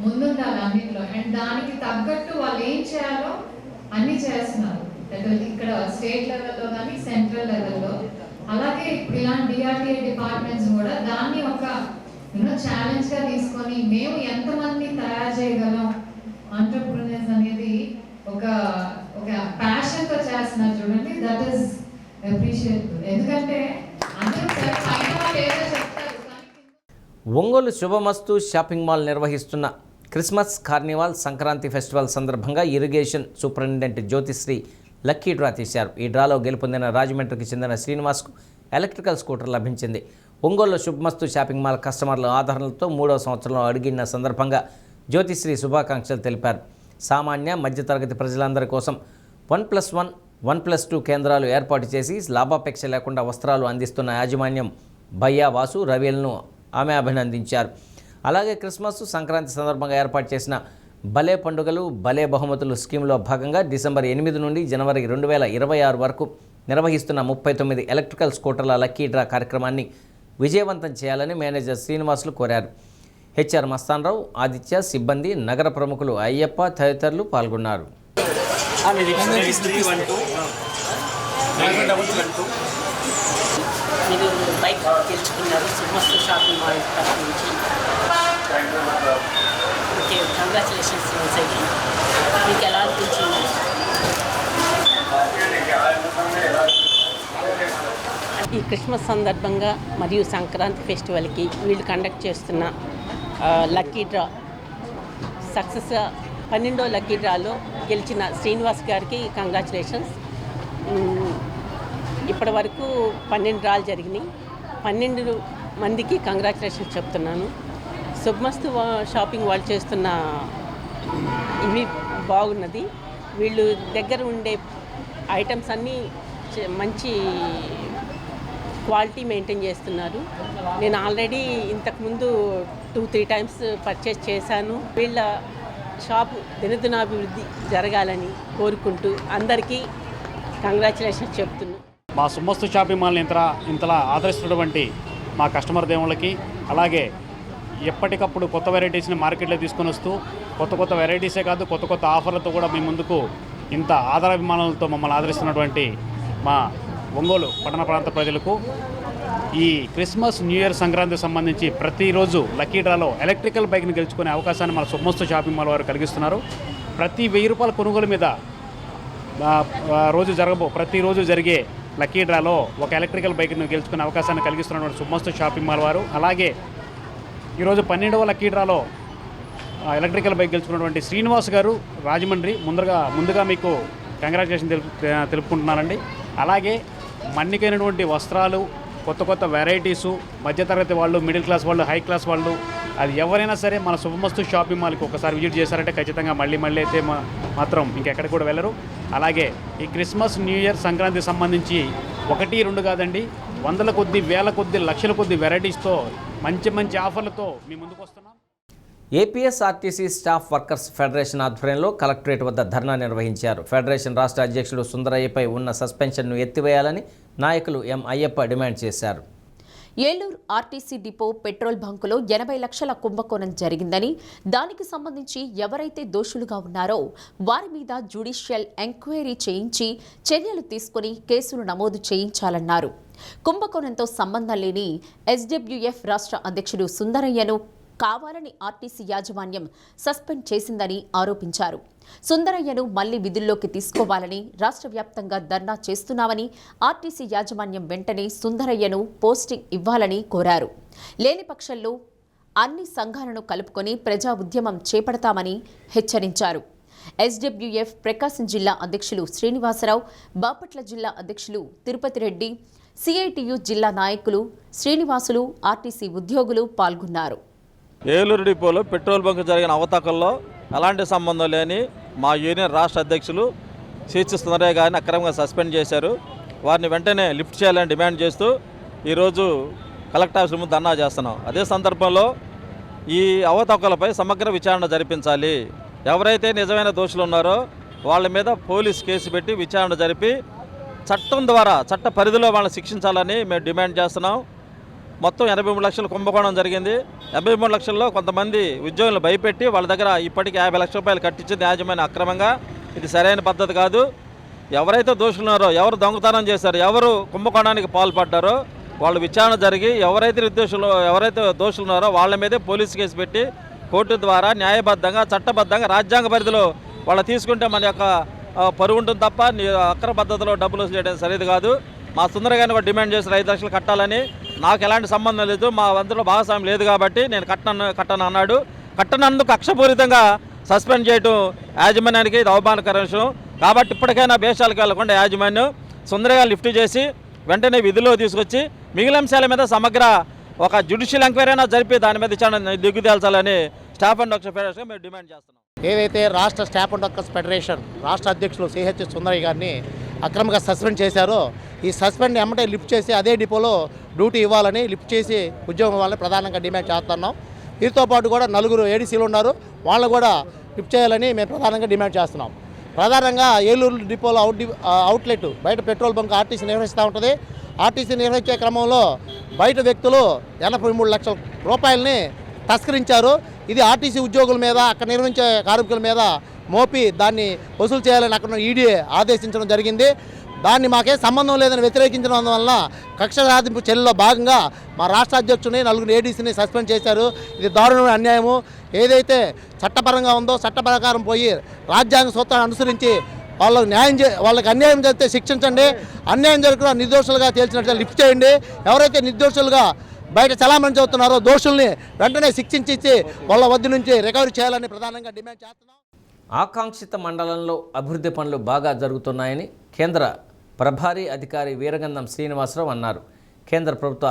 ముందుండాలి అన్నింటిలో. అండ్ దానికి తగ్గట్టు వాళ్ళు ఏం చేయాలో అన్నీ చేస్తున్నారు. ఇక్కడ స్టేట్ లెవెల్లో కానీ సెంట్రల్ లెవెల్లో. అలాగే ఇప్పుడు ఇలాంటి డిఆర్డీఏ డిపార్ట్మెంట్స్ కూడా దాన్ని ఒక ఛాలెంజ్గా తీసుకొని మేము ఎంతమంది తయారు చేయగలం, ఆంటర్‌ప్రెన్యూర్స్ అనేది ఒక ప్యాషన్తో చేస్తున్నారు చూడండి. That is appreciable. ఎందుకంటే అందరూ పైన వాళ్ళు ఏదో చెప్తారు. ఒంగోలు శుభమస్తు షాపింగ్ మాల్ నిర్వహిస్తున్న క్రిస్మస్ కార్నివాల్ సంక్రాంతి ఫెస్టివల్ సందర్భంగా irrigation superintendent Jyothisri lucky draw తీశారు. ఈ డ్రాలో గెలుపొందిన రాజమండ్రికి చెందిన శ్రీనివాస్కు ఎలక్ట్రికల్ స్కూటర్ లభించింది. ఒంగోలులో శుభమస్తు షాపింగ్ మాల్ కస్టమర్ల ఆదరణలతో 3వ సంవత్సరంలో అడిగిన సందర్భంగా జ్యోతిశ్రీ శుభాకాంక్షలు తెలిపారు. సామాన్య మధ్యతరగతి ప్రజలందరి కోసం 1+1, 1+2 కేంద్రాలు ఏర్పాటు చేసి లాభాపేక్ష లేకుండా వస్త్రాలు అందిస్తున్న యాజమాన్యం భయ్యా, వాసు, రవిలను ఆమె అభినందించారు. అలాగే క్రిస్మస్, సంక్రాంతి సందర్భంగా ఏర్పాటు చేసిన భలే పండుగలు భలే బహుమతులు స్కీమ్లో భాగంగా డిసెంబర్ 8 నుండి జనవరి 2026 వరకు నిర్వహిస్తున్న 39 ఎలక్ట్రికల్ స్కూటర్ల లక్కీ డ్రా కార్యక్రమాన్ని విజయవంతం చేయాలని మేనేజర్ శ్రీనివాసులు కోరారు. హెచ్ఆర్ మస్తాన్రావు, ఆదిత్య, సిబ్బంది, నగర ప్రముఖులు అయ్యప్ప తదితరులు పాల్గొన్నారు. మీరు బైక్ గెలుచుకున్నారు శుభమస్తు షాపింగ్ మాల్ తరఫు నుంచి. Okay, congratulations once again. మీకు ఎలా అనిపించింది? ఈ క్రిస్మస్ సందర్భంగా మరియు సంక్రాంతి ఫెస్టివల్కి వీళ్ళు కండక్ట్ చేస్తున్న లక్కీ డ్రా సక్సెస్గా 12వ లక్కీ డ్రాలో గెలిచిన శ్రీనివాస్ గారికి కంగ్రాచులేషన్స్. ఇప్పటి వరకు 12 డ్రాలు జరిగినాయి. 12 మందికి కంగ్రాచులేషన్స్ చెప్తున్నాను. శుభమస్తు షాపింగ్ వాళ్ళు చేస్తున్న ఇవి బాగున్నది. వీళ్ళు దగ్గర ఉండే ఐటమ్స్ అన్నీ మంచి క్వాలిటీ మెయింటైన్ చేస్తున్నారు. నేను ఆల్రెడీ ఇంతకుముందు 2-3 టైమ్స్ పర్చేస్ చేశాను. వీళ్ళ షాపు దినదినాభివృద్ధి జరగాలని కోరుకుంటూ అందరికీ కంగ్రాచులేషన్స్ చెప్తున్నాను. మా సుమస్తు షాపింగ్ మాల్ని ఇంతలా ఆదరిస్తున్నటువంటి మా కస్టమర్ దేవుళ్ళకి, అలాగే ఎప్పటికప్పుడు కొత్త వెరైటీస్ని మార్కెట్లో తీసుకొని వస్తూ కొత్త వెరైటీసే కాదు కొత్త ఆఫర్లతో కూడా మీ ముందుకు ఇంత ఆదరాభిమానాలతో మమ్మల్ని ఆదరిస్తున్నటువంటి మా ఒంగోలు పట్టణ ప్రాంత ప్రజలకు ఈ క్రిస్మస్, న్యూ ఇయర్, సంక్రాంతికి సంబంధించి ప్రతిరోజు లక్కీ డ్రాలో ఎలక్ట్రికల్ బైక్ని గెలుచుకునే అవకాశాన్ని మన సుమస్తు షాపింగ్ మాల్ వారు కలిగిస్తున్నారు. ప్రతి 1000 రూపాయల కొనుగోలు మీద ప్రతిరోజు జరిగే లక్కీ డ్రాలో ఒక ఎలక్ట్రికల్ బైక్ను గెలుచుకునే అవకాశాన్ని కలిగిస్తున్నటువంటి సుమస్తు షాపింగ్ మాల్ వారు, అలాగే ఈరోజు 12వ లక్కీ డ్రాలో ఎలక్ట్రికల్ బైక్ గెలుచుకున్నటువంటి శ్రీనివాస్ గారు రాజమండ్రి, ముందుగా మీకు కంగ్రాచులేషన్ తెలుపుకుంటున్నానండి. అలాగే మన్నికైనటువంటి వస్త్రాలు, కొత్త వెరైటీసు, మధ్యతరగతి వాళ్ళు, మిడిల్ క్లాస్ వాళ్ళు, హై క్లాస్ వాళ్ళు, అది ఎవరైనా సరే మన సుమస్తు షాపింగ్ మాల్కి ఒకసారి విజిట్ చేశారంటే ఖచ్చితంగా మళ్ళీ అయితే మాత్రం ఇంకెక్కడికి కూడా వెళ్ళరు. అలాగే ఈ క్రిస్మస్, న్యూ ఇయర్, సంక్రాంతికి సంబంధించి 1-2 కాదండి, 100ల కొద్ది, 1000 కొద్ది, లక్షల కొద్ది వెరైటీస్తో మంచి ఆఫర్లతో మీ ముందుకు వస్తున్నాం. ఏపీఎస్ఆర్టీసీ స్టాఫ్ వర్కర్స్ ఫెడరేషన్ ఆధ్వర్యంలో కలెక్టరేట్ వద్ద ధర్నా నిర్వహించారు. ఫెడరేషన్ రాష్ట్ర అధ్యక్షుడు సుందరయ్యపై ఉన్న సస్పెన్షన్ను ఎత్తివేయాలని నాయకులు ఎం అయ్యప్ప డిమాండ్ చేశారు. ఏలూరు ఆర్టీసీ డిపో పెట్రోల్ బంకులో 80 లక్షల కుంభకోణం జరిగిందని, దానికి సంబంధించి ఎవరైతే దోషులుగా ఉన్నారో వారి మీద జ్యుడిషియల్ ఎంక్వైరీ చేయించి చర్యలు తీసుకుని కేసులు నమోదు చేయించాలన్నారు. కుంభకోణంతో సంబంధం లేని ఎస్డబ్ల్యూఎఫ్ రాష్ట్ర అధ్యక్షుడు సుందరయ్యను కావాలని ఆర్టీసీ యాజమాన్యం సస్పెండ్ చేసిందని ఆరోపించారు. సుందరయ్యను మళ్లీ విధుల్లోకి తీసుకోవాలని రాష్ట్ర వ్యాప్తంగా ధర్నా చేస్తున్నామని, ఆర్టీసీ యాజమాన్యం వెంటనే సుందరయ్యను పోస్టింగ్ ఇవ్వాలని కోరారు. లేని పక్షంలో అన్ని సంఘాలను కలుపుకొని ప్రజా ఉద్యమం చేపడతామని హెచ్చరించారు. ఎస్డబ్ల్యూఎఫ్ ప్రకాశం జిల్లా అధ్యక్షులు శ్రీనివాసరావు, బాపట్ల జిల్లా అధ్యక్షులు తిరుపతి రెడ్డి, సిఐటియు జిల్లా నాయకులు శ్రీనివాసులు, ఆర్టీసీ ఉద్యోగులు పాల్గొన్నారు. ఏలూరు డిపోలో పెట్రోల్ బంక్ జరిగిన అవతాకల్లో ఎలాంటి సంబంధం లేని మా యూనియన్ రాష్ట్ర అధ్యక్షులు సిహెచ్ సుందరయ్య గారిని అక్రమంగా సస్పెండ్ చేశారు. వారిని వెంటనే లిఫ్ట్ చేయాలని డిమాండ్ చేస్తూ ఈరోజు కలెక్టర్ ఆఫీస్ ముందు ధర్నా చేస్తున్నాం. అదే సందర్భంలో ఈ అవతాకలపై సమగ్ర విచారణ జరిపించాలి. ఎవరైతే నిజమైన దోషులు ఉన్నారో వాళ్ళ మీద పోలీస్ కేసు పెట్టి విచారణ జరిపి చట్టం ద్వారా చట్ట పరిధిలో వాళ్ళని శిక్షించాలని మేము డిమాండ్ చేస్తున్నాం. మొత్తం 83 లక్షల కుంభకోణం జరిగింది. 83 లక్షల్లో కొంతమంది ఉద్యోగులను భయపెట్టి వాళ్ళ దగ్గర ఇప్పటికీ 50 లక్షల రూపాయలు కట్టించింది యాజమాన్యం అక్రమంగా. ఇది సరైన పద్ధతి కాదు. ఎవరైతే దోషులున్నారో, ఎవరు దొంగతనం చేశారో, ఎవరు కుంభకోణానికి పాల్పడ్డారో వాళ్ళు విచారణ జరిగి ఎవరైతే దోషులున్నారో వాళ్ళ మీదే పోలీసు కేసు పెట్టి కోర్టు ద్వారా న్యాయబద్ధంగా, చట్టబద్ధంగా, రాజ్యాంగ పరిధిలో వాళ్ళు తీసుకుంటే మన యొక్క పరువు ఉంటుంది తప్ప అక్రమ పద్ధతిలో డబ్బులు వసూలు చేయడం సరిది కాదు. మా సుందర గారిని కూడా డిమాండ్ చేసి 5 లక్షలు కట్టాలని. నాకు ఎలాంటి సంబంధం లేదు, మా వంతులో భాగస్వామ్యం లేదు కాబట్టి నేను కట్టను అన్నాడు. కట్టనందుకు కక్షపూరితంగా సస్పెండ్ చేయడం యాజమాన్యానికి ఇది అవమానకర విషయం. కాబట్టి ఇప్పటికైనా భేషాలకు వెళ్లకుండా యాజమాన్యం సుందరగా లిఫ్ట్ చేసి వెంటనే విధుల్లో తీసుకొచ్చి మిగిలిన అంశాల మీద సమగ్ర ఒక జ్యుడిషియల్ ఎంక్వైరీ అయినా జరిపి దాని మీద విచారణ దిగ్గుదేల్చాలని స్టాఫ్ అండ్ వర్కర్స్ ఫెడరేషన్ మేము డిమాండ్ చేస్తున్నాం. ఏదైతే రాష్ట్ర స్టాఫ్ అండ్ వర్కర్స్ ఫెడరేషన్ రాష్ట్ర అధ్యక్షులు సిహెచ్ సుందరయ్య గారిని అక్రమంగా సస్పెండ్ చేశారో ఈ సస్పెండ్ ఎమ్మటే లిఫ్ట్ చేసి అదే డిపోలో డ్యూటీ ఇవ్వాలని, లిఫ్ట్ చేసి ఉద్యోగం ఇవ్వాలని ప్రధానంగా డిమాండ్ చేస్తున్నాం. వీరితో పాటు కూడా 4 ఏడీసీలు ఉన్నారు, వాళ్ళని కూడా లిఫ్ట్ చేయాలని మేము ప్రధానంగా డిమాండ్ చేస్తున్నాం. ప్రధానంగా ఏలూరు డిపోలో అవుట్లెట్ బయట పెట్రోల్ బంక్ ఆర్టీసీ నిర్వహిస్తూ ఉంటుంది. ఆర్టీసీ నిర్వహించే క్రమంలో బయట వ్యక్తులు 83 లక్షల రూపాయలని తస్కరించారు. ఇది ఆర్టీసీ ఉద్యోగుల మీద, అక్కడ నిర్వహించే కార్మికుల మీద మోపి దాన్ని వసూలు చేయాలని అక్కడ ఈడీ ఆదేశించడం జరిగింది. దాన్ని మాకే సంబంధం లేదని వ్యతిరేకించడం వల్ల కక్ష సాధింపు చర్యలో భాగంగా మా రాష్ట్ర అధ్యక్షుని 4 ఏడీసీని సస్పెండ్ చేశారు. ఇది దారుణమైన అన్యాయము. ఏదైతే చట్టపరంగా ఉందో చట్ట ప్రకారం పోయి రాజ్యాంగ సూత్రాన్ని అనుసరించి వాళ్ళకి అన్యాయం జరిగితే శిక్షించండి, అన్యాయం జరగకుండా నిర్దోషులుగా తేల్చినట్టు లిఫ్ట్ చేయండి. ఎవరైతే నిర్దోషులుగా బయట చలామణి చదువుతున్నారో దోషుల్ని వెంటనే శిక్షించి వాళ్ళ వద్ద నుంచి రికవరీ చేయాలని ప్రధానంగా డిమాండ్ చేస్తున్నాం. ఆకాంక్షిత మండలంలో అభివృద్ధి పనులు బాగా జరుగుతున్నాయని కేంద్ర ప్రభారీ అధికారి వీరగంధం శ్రీనివాసరావు అన్నారు. కేంద్ర ప్రభుత్వ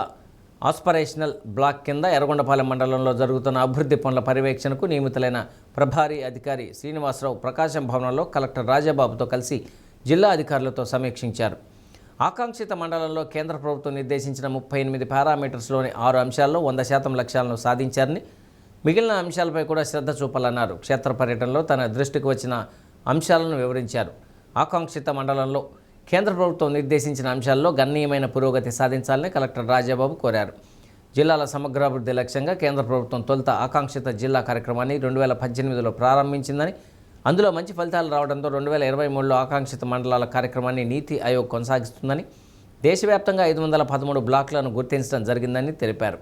ఆస్పరేషనల్ బ్లాక్ కింద ఎర్రగొండపాలెం మండలంలో జరుగుతున్న అభివృద్ధి పనుల పర్యవేక్షణకు నియమితులైన ప్రభారీ అధికారి శ్రీనివాసరావు ప్రకాశం భవనంలో కలెక్టర్ రాజాబాబుతో కలిసి జిల్లా అధికారులతో సమీక్షించారు. ఆకాంక్షిత మండలంలో కేంద్ర ప్రభుత్వం నిర్దేశించిన 38 పారామీటర్స్లోని 6 అంశాల్లో 100% లక్ష్యాలను సాధించారని, మిగిలిన అంశాలపై కూడా శ్రద్ధ చూపాలన్నారు. క్షేత్ర పర్యటనలో తన దృష్టికి వచ్చిన అంశాలను వివరించారు. ఆకాంక్షిత మండలంలో కేంద్ర ప్రభుత్వం నిర్దేశించిన అంశాల్లో గణనీయమైన పురోగతి సాధించాలని కలెక్టర్ రాజాబాబు కోరారు. జిల్లాల సమగ్రాభివృద్ధి లక్ష్యంగా కేంద్ర ప్రభుత్వం తొలుత ఆకాంక్షిత జిల్లా కార్యక్రమాన్ని 2018లో ప్రారంభించిందని, అందులో మంచి ఫలితాలు రావడంతో 2023లో ఆకాంక్షిత మండలాల కార్యక్రమాన్ని నీతి ఆయోగ్ కొనసాగిస్తుందని, దేశవ్యాప్తంగా 513 బ్లాకులను గుర్తించడం జరిగిందని తెలిపారు.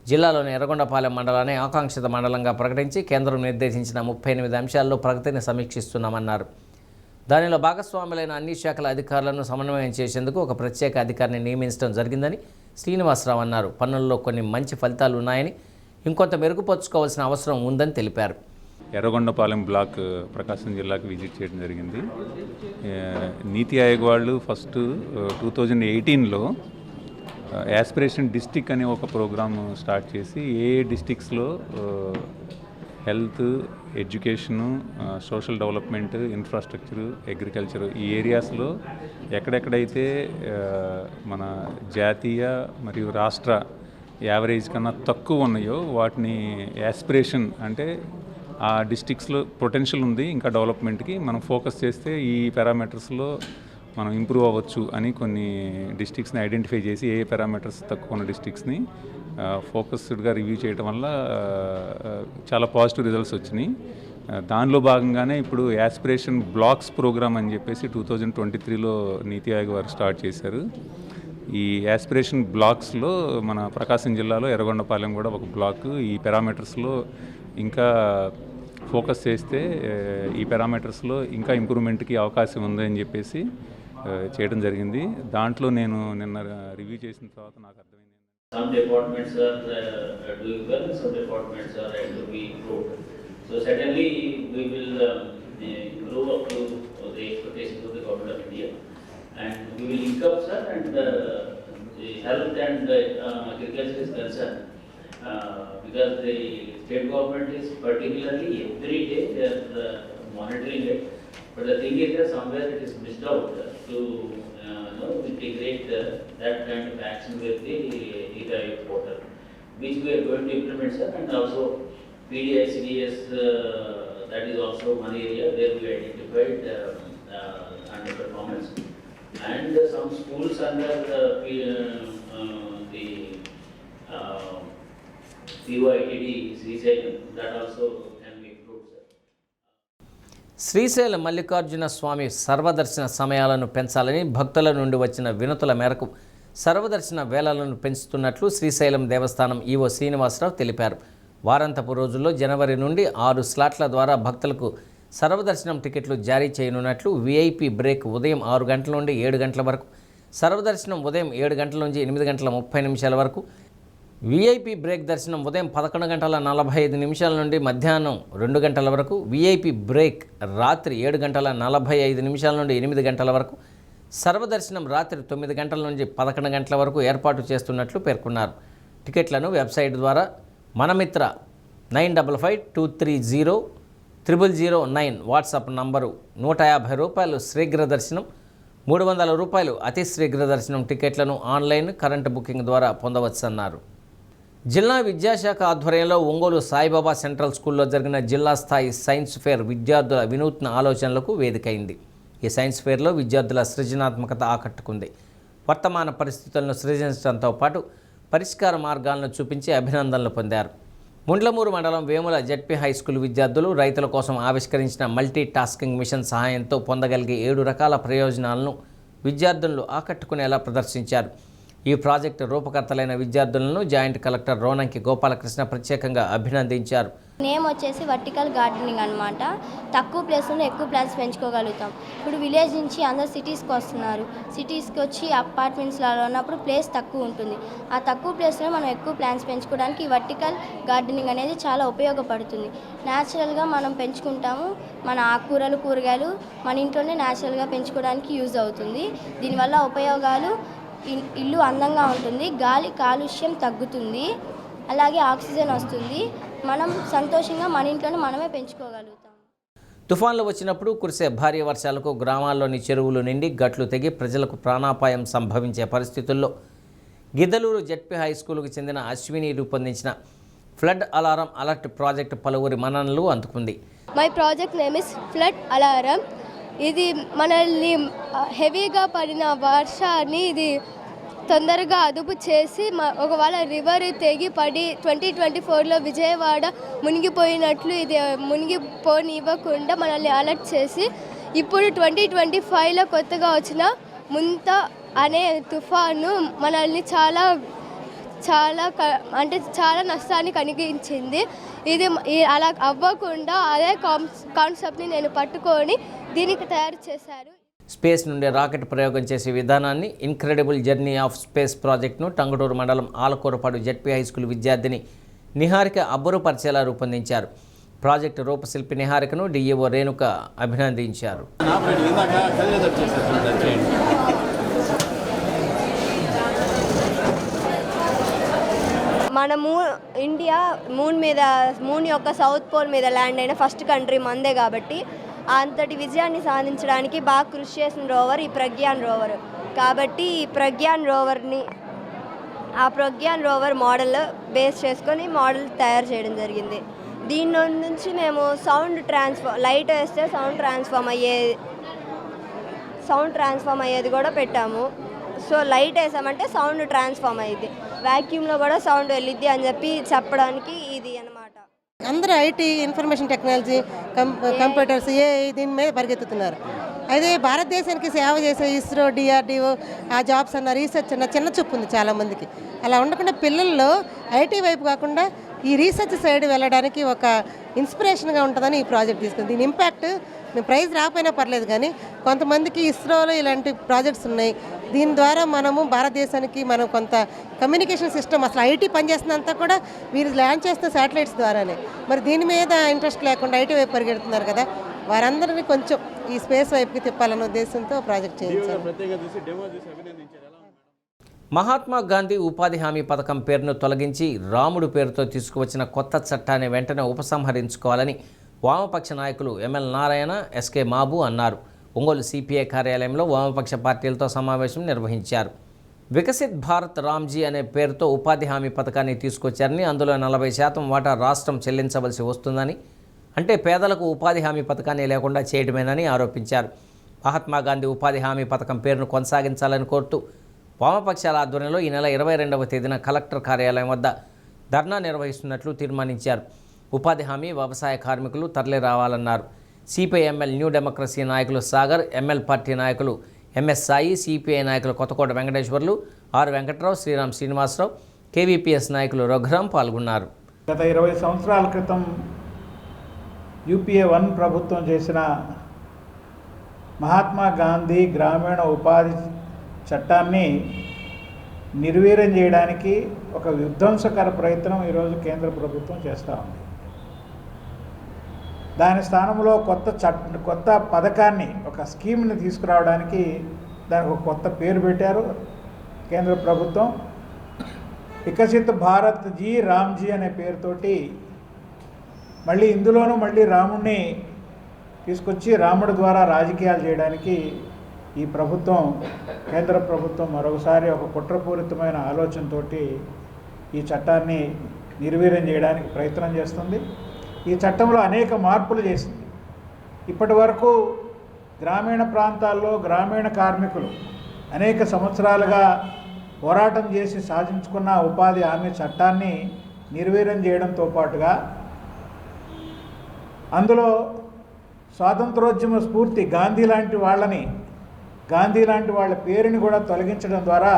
జిల్లాలోని ఎర్రగొండపాలెం మండలాన్ని ఆకాంక్షిత మండలంగా ప్రకటించి కేంద్రం నిర్దేశించిన 38 అంశాల్లో ప్రగతిని సమీక్షిస్తున్నామన్నారు. దానిలో భాగస్వాములైన అన్ని శాఖల అధికారులను సమన్వయం చేసేందుకు ఒక ప్రత్యేక అధికారిని నియమించడం జరిగిందని శ్రీనివాసరావు అన్నారు. పనుల్లో కొన్ని మంచి ఫలితాలు ఉన్నాయని, ఇంకొంత మెరుగుపరుచుకోవాల్సిన అవసరం ఉందని తెలిపారు. ఎర్రగొండపాలెం బ్లాక్ ప్రకాశం జిల్లాకు విజిట్ చేయడం జరిగింది. నీతి ఆయోగ్ వాళ్ళు ఫస్ట్ 2018లో యాస్పిరేషన్ డిస్టిక్ అనే ఒక ప్రోగ్రామ్ స్టార్ట్ చేసి ఏ డిస్టిక్స్లో health, education, social development, infrastructure, agriculture ఈ ఏరియాస్లో ఎక్కడెక్కడైతే మన జాతీయ మరియు రాష్ట్ర యావరేజ్ కన్నా తక్కువ ఉన్నాయో వాటిని యాస్పిరేషన్ అంటే ఆ డిస్టిక్స్లో పొటెన్షియల్ ఉంది ఇంకా డెవలప్మెంట్కి, మనం ఫోకస్ చేస్తే ఈ పారామీటర్స్లో మనం ఇంప్రూవ్ అవ్వచ్చు అని కొన్ని డిస్టిక్స్ని ఐడెంటిఫై చేసి ఏ పారామీటర్స్ తక్కువ ఉన్న డిస్టిక్స్ని ఫోకస్డ్గా రివ్యూ చేయడం వల్ల చాలా పాజిటివ్ రిజల్ట్స్ వచ్చినాయి. దానిలో భాగంగానే ఇప్పుడు యాస్పిరేషన్ బ్లాక్స్ ప్రోగ్రామ్ అని చెప్పేసి 2023లో నీతి ఆయోగ్ వారు స్టార్ట్ చేశారు. ఈ యాస్పిరేషన్ బ్లాక్స్లో మన ప్రకాశం జిల్లాలో ఎర్రగొండపాలెం కూడా ఒక బ్లాక్. ఈ పారామీటర్స్లో ఇంకా ఫోకస్ చేస్తే ఈ పారామీటర్స్లో ఇంకా ఇంప్రూవ్మెంట్కి అవకాశం ఉందని చెప్పేసి చేయడం జరిగింది. దాంట్లో నేను నిన్న రివ్యూ చేసిన తర్వాత నాకు అర్థమైంది. Some departments are doing well, some departments are yet to be improved. So certainly we will improve up to the expectations of the government of India, and we will link up, sir, and the health and agriculture is concerned. Because the state government is particularly every day they are monitoring it, but the thing is that somewhere it is missed out to integrate that kind of action with the Niti Aayog portal, which we are going to implement, sir, and also PDICDS, that is also one area where we identified underperformance, and some schools under the PYTD Srisailam, that also can be improved, sir. Srisailam Mallikarjuna స్వామి సర్వదర్శన సమయాలను పెంచాలని భక్తుల నుండి వచ్చిన వినతుల మేరకు సర్వదర్శన వేళలను పెంచుతున్నట్లు శ్రీశైలం దేవస్థానం ఈవో శ్రీనివాసరావు తెలిపారు. వారాంతపు రోజుల్లో జనవరి నుండి 6 స్లాట్ల ద్వారా భక్తులకు సర్వదర్శనం టికెట్లు జారీ చేయనున్నట్లు, విఐపి బ్రేక్ ఉదయం 6 గంటల నుండి 7 గంటల వరకు, సర్వదర్శనం ఉదయం 7 గంటల నుంచి 8 గంటల 30 నిమిషాల వరకు, విఐపి బ్రేక్ దర్శనం ఉదయం 11 గంటల 45 నిమిషాల నుండి మధ్యాహ్నం 2 గంటల వరకు, విఐపి బ్రేక్ రాత్రి 7 గంటల 45 నిమిషాల నుండి 8 గంటల వరకు, సర్వదర్శనం రాత్రి 9 గంటల నుంచి 11 గంటల వరకు ఏర్పాటు చేస్తున్నట్లు పేర్కొన్నారు. టికెట్లను వెబ్సైట్ ద్వారా మనమిత్ర 9552300009 వాట్సాప్ నంబరు, 150 రూపాయలు శీఘ్ర దర్శనం, 300 రూపాయలు అతి శీఘ్ర దర్శనం టికెట్లను ఆన్లైన్, కరెంటు బుకింగ్ ద్వారా పొందవచ్చన్నారు. జిల్లా విద్యాశాఖ ఆధ్వర్యంలో ఒంగోలు సాయిబాబా సెంట్రల్ స్కూల్లో జరిగిన జిల్లా స్థాయి సైన్స్ ఫేర్ విద్యార్థుల వినూత్న ఆలోచనలకు వేదికైంది. ఈ సైన్స్ ఫేర్లో విద్యార్థుల సృజనాత్మకత ఆకట్టుకుంది. వర్తమాన పరిస్థితులను సృజించడంతో పాటు పరిష్కార మార్గాలను చూపించి అభినందనలు పొందారు. ముండ్లమూరు మండలం వేముల జెడ్పీ హై స్కూల్ విద్యార్థులు రైతుల కోసం ఆవిష్కరించిన మల్టీ టాస్కింగ్ మిషన్ సహాయంతో పొందగలిగే 7 రకాల ప్రయోజనాలను విద్యార్థులను ఆకట్టుకునేలా ప్రదర్శించారు. ఈ ప్రాజెక్టు రూపకర్తలైన విద్యార్థులను జాయింట్ కలెక్టర్ రోనంకి గోపాలకృష్ణ ప్రత్యేకంగా అభినందించారు. నేమ్ వచ్చేసి వర్టికల్ గార్డెనింగ్ అనమాట. తక్కువ ప్లేస్లో ఎక్కువ ప్లాంట్స్ పెంచుకోగలుగుతాం. ఇప్పుడు విలేజ్ నుంచి అందరు సిటీస్కి వస్తున్నారు. సిటీస్కి వచ్చి అపార్ట్మెంట్స్లో ఉన్నప్పుడు ప్లేస్ తక్కువ ఉంటుంది. ఆ తక్కువ ప్లేస్లో మనం ఎక్కువ ప్లాంట్స్ పెంచుకోవడానికి ఈ వర్టికల్ గార్డెనింగ్ అనేది చాలా ఉపయోగపడుతుంది. న్యాచురల్గా మనం పెంచుకుంటాము. మన ఆకుకూరలు, కూరగాయలు మన ఇంట్లోనే న్యాచురల్గా పెంచుకోవడానికి యూజ్ అవుతుంది. దీనివల్ల ఉపయోగాలు, ఇల్లు అందంగా ఉంటుంది, గాలి కాలుష్యం తగ్గుతుంది, అలాగే ఆక్సిజన్ వస్తుంది, మనం సంతోషంగా మన ఇంట్లోనే మనమే పెంచుకోగలుగుతాం. తుఫాన్లు వచ్చినప్పుడు కురిసే భారీ వర్షాలకు గ్రామాల్లోని చెరువులు నిండి గట్లు తెగి ప్రజలకు ప్రాణాపాయం సంభవించే పరిస్థితుల్లో గిద్దలూరు జెడ్పీ హై స్కూల్కు చెందిన అశ్విని రూపొందించిన ఫ్లడ్ అలారం అలర్ట్ ప్రాజెక్టు పలువురి మన్ననలు అందుకుంది. My project name is flood alarm. ఇది మనల్ని హెవీగా పడిన వర్షాన్ని ఇది తొందరగా అదుపు చేసి ఒకవేళ రివర్ తెగి పడి 2024లో విజయవాడ మునిగిపోయినట్లు ఇది మునిగిపోనివ్వకుండా మనల్ని అలర్ట్ చేసి ఇప్పుడు 2025లో కొత్తగా వచ్చిన ముంత అనే తుఫాను మనల్ని చాలా నష్టాన్ని కలిగించింది. ఇది అలా అవ్వకుండా అదే కాన్సెప్ట్ని నేను పట్టుకొని దీనికి తయారు చేశారు. స్పేస్ నుండి రాకెట్ ప్రయోగం చేసే విధానాన్ని ఇన్క్రెడిబుల్ జర్నీ ఆఫ్ స్పేస్ ప్రాజెక్టును టంగుటూరు మండలం ఆలకూరపాడు జెడ్పీ హై స్కూల్ విద్యార్థిని నిహారిక అబ్బురపరిచేలా రూపొందించారు. ప్రాజెక్టు రూపశిల్పి నిహారికను డిఈఓ రేణుక అభినందించారు. మనము ఇండియా మూన్ యొక్క సౌత్ పోల్ మీద ల్యాండ్ అయిన ఫస్ట్ కంట్రీ మందే కాబట్టి అంతటి విజయాన్ని సాధించడానికి బాగా కృషి చేసిన రోవర్ ఈ ప్రజ్ఞాన్ రోవర్. కాబట్టి ఈ ప్రజ్ఞాన్ రోవర్ మోడల్ బేస్ చేసుకొని మోడల్ తయారు చేయడం జరిగింది. దీని నుంచి మేము లైట్ వేస్తే సౌండ్ ట్రాన్స్ఫార్మ్ అయ్యేది కూడా పెట్టాము. సో లైట్ వేసామంటే సౌండ్ ట్రాన్స్ఫార్మ్ అయ్యిద్ది, వ్యాక్యూమ్లో కూడా సౌండ్ వెళ్ళిద్ది అని చెప్పడానికి ఇది అన్నమాట. అందరూ ఐటీ, ఇన్ఫర్మేషన్ టెక్నాలజీ, కంప్యూటర్స్ దీని మీద పరిగెత్తుతున్నారు. అయితే భారతదేశానికి సేవ చేసే ఇస్రో, డిఆర్డిఓ ఆ జాబ్స్ అన్న రీసెర్చ్ అన్న చిన్న చూపు ఉంది చాలామందికి. అలా ఉండకుండా పిల్లల్లో ఐటీ వైపు కాకుండా ఈ రీసెర్చ్ సైడ్ వెళ్ళడానికి ఒక ఇన్స్పిరేషన్గా ఉంటుందని ఈ ప్రాజెక్ట్ తీసుకుంది. దీని ఇంపాక్ట్ మేము ప్రైజ్ రాకపోయినా పర్లేదు, కానీ కొంతమందికి ఇస్రోలో ఇలాంటి ప్రాజెక్ట్స్ ఉన్నాయి. దీని ద్వారా మనము భారతదేశానికి మనం కొంత కమ్యూనికేషన్ సిస్టమ్, అసలు ఐటీ పనిచేస్తున్నంతా కూడా వీరు ల్యాండ్ చేస్తున్న శాటిలైట్స్ ద్వారానే. మరి దీని మీద ఇంట్రెస్ట్ లేకుండా ఐటీ వైపు పరిగెడుతున్నారు కదా, వారందరినీ కొంచెం ఈ స్పేస్ వైపుకి తిప్పాలన్న ఉద్దేశంతో ప్రాజెక్ట్ చేయించారు. మహాత్మా గాంధీ ఉపాధి హామీ పథకం పేరును తొలగించి రాముడు పేరుతో తీసుకువచ్చిన కొత్త చట్టాన్ని వెంటనే ఉపసంహరించుకోవాలని వామపక్ష నాయకులు ఎంఎల్ నారాయణ, ఎస్కే మాబు అన్నారు. ఒంగోలు సిపిఐ కార్యాలయంలో వామపక్ష పార్టీలతో సమావేశం నిర్వహించారు. వికసిత్ భారత్ రామ్జీ అనే పేరుతో ఉపాధి హామీ పథకాన్ని తీసుకొచ్చారని, అందులో 40% వాటా రాష్ట్రం చెల్లించవలసి వస్తుందని, అంటే పేదలకు ఉపాధి హామీ పథకాన్ని లేకుండా చేయడమేనని ఆరోపించారు. మహాత్మా గాంధీ ఉపాధి హామీ పథకం పేరును కొనసాగించాలని కోరుతూ వామపక్షాల ఆధ్వర్యంలో ఈ నెల 22వ తేదీన కలెక్టర్ కార్యాలయం వద్ద ధర్నా నిర్వహిస్తున్నట్లు తీర్మానించారు. ఉపాధి హామీ వ్యవసాయ కార్మికులు తరలి రావాలన్నారు. సిపిఐ ఎంఎల్ న్యూ డెమోక్రసీ నాయకులు సాగర్, ఎంఎల్ పార్టీ నాయకులు ఎంఎస్ సాయి, సిపిఐ నాయకులు కొత్తకోట వెంకటేశ్వర్లు, ఆర్ వెంకట్రావు, శ్రీరామ్ శ్రీనివాసరావు, కేవీపీఎస్ నాయకులు రఘురాం పాల్గొన్నారు. గత 20 సంవత్సరాల క్రితం యూపీఏ 1 ప్రభుత్వం చేసిన మహాత్మా గాంధీ గ్రామీణ ఉపాధి చట్టాన్ని నిర్వీర్యం చేయడానికి ఒక విధ్వంసకర ప్రయత్నం ఈరోజు కేంద్ర ప్రభుత్వం చేస్తూ ఉంది. దాని స్థానంలో కొత్త పథకాన్ని, ఒక స్కీమ్ని తీసుకురావడానికి దానికి ఒక కొత్త పేరు పెట్టారు కేంద్ర ప్రభుత్వం. వికసిత్ భారత్ జీ రామ్జీ అనే పేరుతోటి ఇందులోనూ రాముడిని తీసుకొచ్చి రాముడి ద్వారా రాజకీయాలు చేయడానికి ఈ ప్రభుత్వం, కేంద్ర ప్రభుత్వం మరొకసారి ఒక కుట్రపూరితమైన ఆలోచనతోటి ఈ చట్టాన్ని నిర్వీర్యం చేయడానికి ప్రయత్నం చేస్తుంది. ఈ చట్టంలో అనేక మార్పులు చేసింది. ఇప్పటి వరకు గ్రామీణ ప్రాంతాల్లో గ్రామీణ కార్మికులు అనేక సంవత్సరాలుగా పోరాటం చేసి సాధించుకున్న ఉపాధి హామీ చట్టాన్ని నిర్వీర్యం చేయడంతో పాటుగా అందులో స్వాతంత్రోద్యమ స్ఫూర్తి గాంధీ లాంటి వాళ్ళ పేరుని కూడా తొలగించడం ద్వారా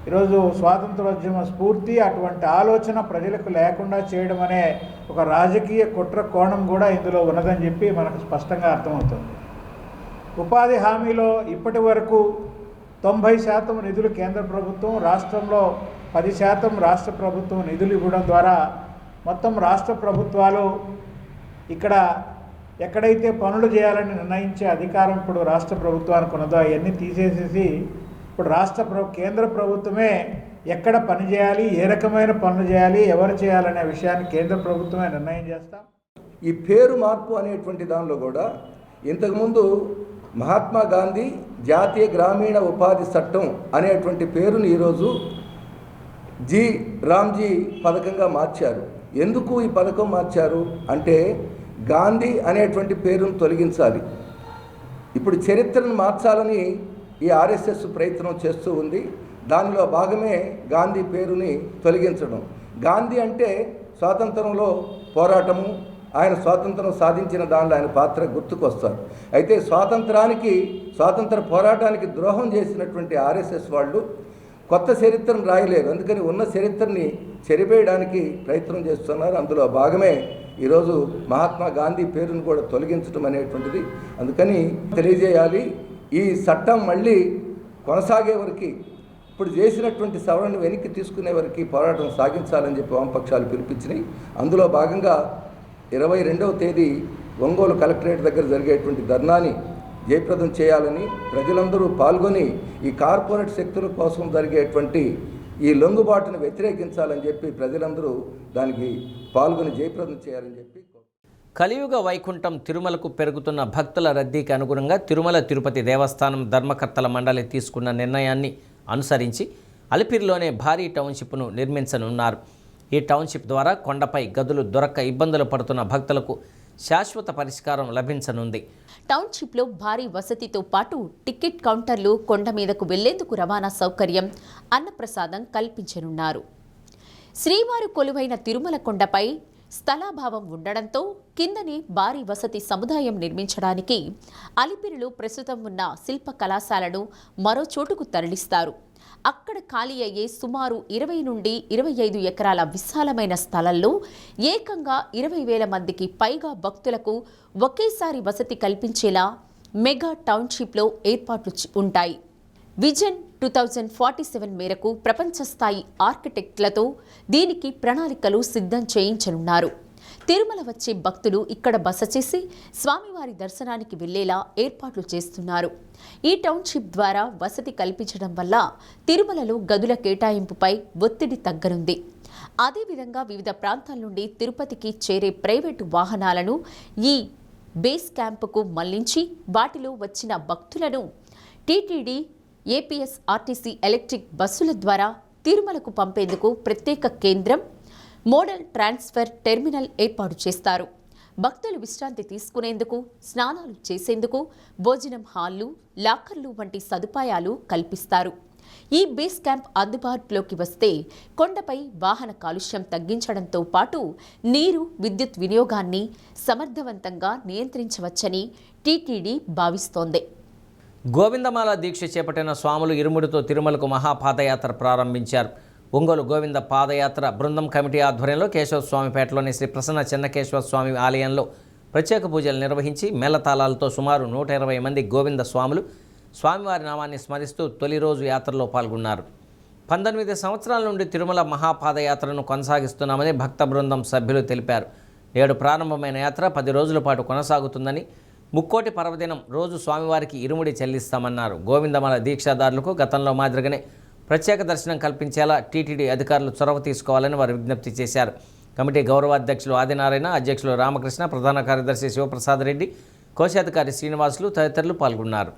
ఈరోజు స్వాతంత్రోద్యమ స్ఫూర్తి, అటువంటి ఆలోచన ప్రజలకు లేకుండా చేయడం అనే ఒక రాజకీయ కుట్ర కోణం కూడా ఇందులో ఉన్నదని చెప్పి మనకు స్పష్టంగా అర్థమవుతుంది. ఉపాధి హామీలో ఇప్పటి వరకు 90% నిధులు కేంద్ర ప్రభుత్వం, రాష్ట్రంలో 10% రాష్ట్ర ప్రభుత్వం నిధులు ఇవ్వడం ద్వారా మొత్తం రాష్ట్ర ప్రభుత్వాలు ఇక్కడ ఎక్కడైతే పనులు చేయాలని నిర్ణయించే అధికారం ఇప్పుడు రాష్ట్ర ప్రభుత్వానికి ఉన్నదో అవన్నీ తీసేసేసి ఇప్పుడు కేంద్ర ప్రభుత్వమే ఎక్కడ పని చేయాలి, ఏ రకమైన పనులు చేయాలి, ఎవరు చేయాలనే విషయాన్ని కేంద్ర ప్రభుత్వమే నిర్ణయం చేస్తాం. ఈ పేరు మార్పు అనేటువంటి దానిలో కూడా ఇంతకుముందు మహాత్మా గాంధీ జాతీయ గ్రామీణ ఉపాధి చట్టం అనేటువంటి పేరుని ఈరోజు రామ్జీ పథకంగా మార్చారు. ఎందుకు ఈ పథకం మార్చారు అంటే గాంధీ అనేటువంటి పేరును తొలగించాలి. ఇప్పుడు చరిత్రను మార్చాలని ఈ ఆర్ఎస్ఎస్ ప్రయత్నం చేస్తూ ఉంది. దానిలో భాగమే గాంధీ పేరుని తొలగించడం. గాంధీ అంటే స్వాతంత్రంలో పోరాటము, ఆయన స్వాతంత్రం సాధించిన దానిలో ఆయన పాత్ర గుర్తుకొస్తారు. అయితే స్వాతంత్ర పోరాటానికి ద్రోహం చేసినటువంటి ఆర్ఎస్ఎస్ వాళ్ళు కొత్త చరిత్రను రాయలేరు. అందుకని ఉన్న చరిత్రని చెరిపేయడానికి ప్రయత్నం చేస్తున్నారు. అందులో భాగమే ఈరోజు మహాత్మా గాంధీ పేరును కూడా తొలగించడం అనేటువంటిది. అందుకని తెలియజేయాలి, ఈ చట్టం మళ్ళీ కొనసాగే వరకు, ఇప్పుడు చేసినటువంటి సవరణను వెనక్కి తీసుకునే వరకు పోరాటం సాగించాలని చెప్పి వామపక్షాలు పిలిపించినాయి. అందులో భాగంగా 22వ తేదీ ఒంగోలు కలెక్టరేట్ దగ్గర జరిగేటువంటి ధర్నాని జయప్రదం చేయాలని, ప్రజలందరూ పాల్గొని ఈ కార్పొరేట్ శక్తుల కోసం జరిగేటువంటి ఈ లొంగుబాటును వ్యతిరేకించాలని చెప్పి ప్రజలందరూ దానికి పాల్గొని జయప్రదం చేయాలని చెప్పి. కలియుగ వైకుంఠం తిరుమలకు పెరుగుతున్న భక్తుల రద్దీకి అనుగుణంగా తిరుమల తిరుపతి దేవస్థానం ధర్మకర్తల మండలి తీసుకున్న నిర్ణయాన్ని అనుసరించి అలిపిరిలోనే భారీ టౌన్షిప్ను నిర్మించనున్నారు. ఈ టౌన్షిప్ ద్వారా కొండపై గదులు దొరక్క ఇబ్బందులు పడుతున్న భక్తులకు శాశ్వత పరిష్కారం లభించనుంది. టౌన్షిప్లో భారీ వసతితో పాటు టికెట్ కౌంటర్లు, కొండ మీదకు వెళ్లేందుకు రవాణా సౌకర్యం, అన్నప్రసాదం కల్పించనున్నారు. శ్రీవారు కొలువైన తిరుమల కొండపై స్థలాభావం ఉండడంతో కిందనే భారీ వసతి సముదాయం నిర్మించడానికి అలిపిరిలో ప్రస్తుతం ఉన్న శిల్ప కళాశాలను మరో చోటుకు తరలిస్తారు. అక్కడ ఖాళీ అయ్యే సుమారు 20 నుండి 25 ఎకరాల విశాలమైన స్థలంలో ఏకంగా 20,000 మందికి పైగా భక్తులకు ఒకేసారి వసతి కల్పించేలా మెగా టౌన్షిప్లో ఏర్పాట్లు ఉంటాయి. విజన్ 2047 మేరకు ప్రపంచ స్థాయి ఆర్కిటెక్ట్లతో దీనికి ప్రణాళికలు సిద్ధం చేయించనున్నారు. తిరుమల వచ్చే భక్తులు ఇక్కడ బస చేసి స్వామివారి దర్శనానికి వెళ్లేలా ఏర్పాట్లు చేస్తున్నారు. ఈ టౌన్షిప్ ద్వారా వసతి కల్పించడం వల్ల తిరుమలలో గదుల కేటాయింపుపై ఒత్తిడి తగ్గనుంది. అదేవిధంగా వివిధ ప్రాంతాల నుండి తిరుపతికి చేరే ప్రైవేటు వాహనాలను ఈ బేస్ క్యాంపుకు మళ్లించి వాటిలో వచ్చిన భక్తులను టీటీడీ, ఏపీఎస్ ఆర్టీసీ ఎలక్ట్రిక్ బస్సుల ద్వారా తిరుమలకు పంపేందుకు ప్రత్యేక కేంద్రం, మోడల్ ట్రాన్స్ఫర్ టెర్మినల్ ఏర్పాటు చేస్తారు. భక్తులు విశ్రాంతి తీసుకునేందుకు, స్నానాలు చేసేందుకు భోజనం హాళ్లు, లాకర్లు వంటి సదుపాయాలు కల్పిస్తారు. ఈ బేస్ క్యాంప్ అందుబాటులోకి వస్తే కొండపై వాహన కాలుష్యం తగ్గించడంతో పాటు నీరు, విద్యుత్ వినియోగాన్ని సమర్థవంతంగా నియంత్రించవచ్చని టీటీడీ భావిస్తోంది. గోవిందమాల దీక్ష చేపట్టిన స్వాములు ఇరుముడితో తిరుమలకు మహాపాదయాత్ర ప్రారంభించారు. ఒంగోలు గోవింద పాదయాత్ర బృందం కమిటీ ఆధ్వర్యంలో కేశవస్వామిపేటలోని శ్రీ ప్రసన్న చెన్నకేశ్వర స్వామి ఆలయంలో ప్రత్యేక పూజలు నిర్వహించి మేళతాళాలతో సుమారు 120 మంది గోవింద స్వాములు స్వామివారి నామాన్ని స్మరిస్తూ తొలి రోజు యాత్రలో పాల్గొన్నారు. 19 సంవత్సరాల నుండి తిరుమల మహాపాదయాత్రను కొనసాగిస్తున్నామని భక్త బృందం సభ్యులు తెలిపారు. నేడు ప్రారంభమైన యాత్ర 10 రోజుల పాటు కొనసాగుతుందని, ముక్కోటి పర్వదినం రోజు స్వామివారికి ఇరుముడి చెల్లిస్తామన్నారు. గోవిందమాల దీక్షాదారులకు గతంలో మాదిరిగానే ప్రత్యేక దర్శనం కల్పించేలా టీటీడీ అధికారులు చొరవ తీసుకోవాలని వారు విజ్ఞప్తి చేశారు. కమిటీ గౌరవాధ్యక్షులు ఆదినారాయణ, అధ్యక్షులు రామకృష్ణ, ప్రధాన కార్యదర్శి శివప్రసాద్ రెడ్డి, కోశాధికారి శ్రీనివాసులు తదితరులు పాల్గొన్నారు.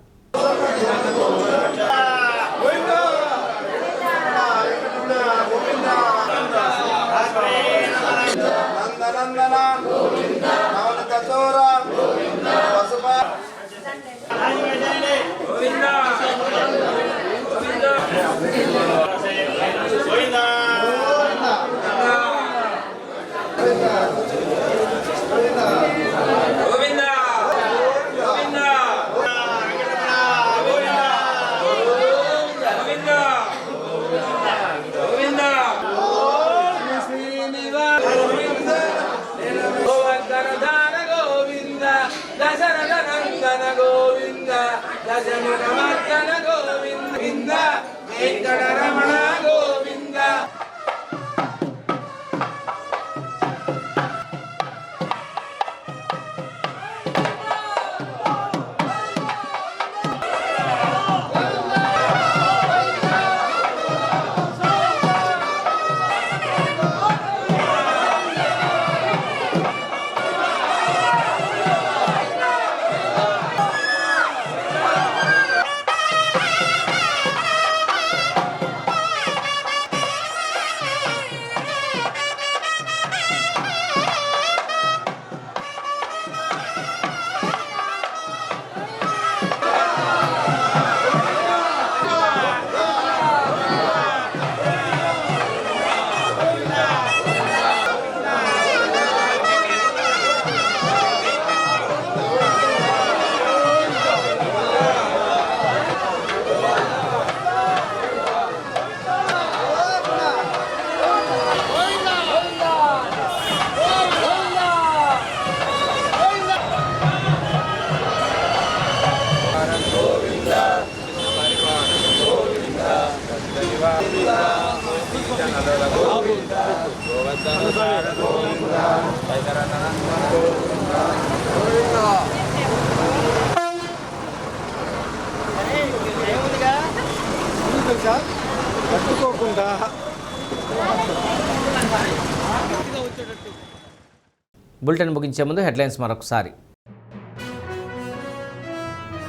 బులెటిన్ ముగించే ముందు హెడ్లైన్స్ మరొకసారి.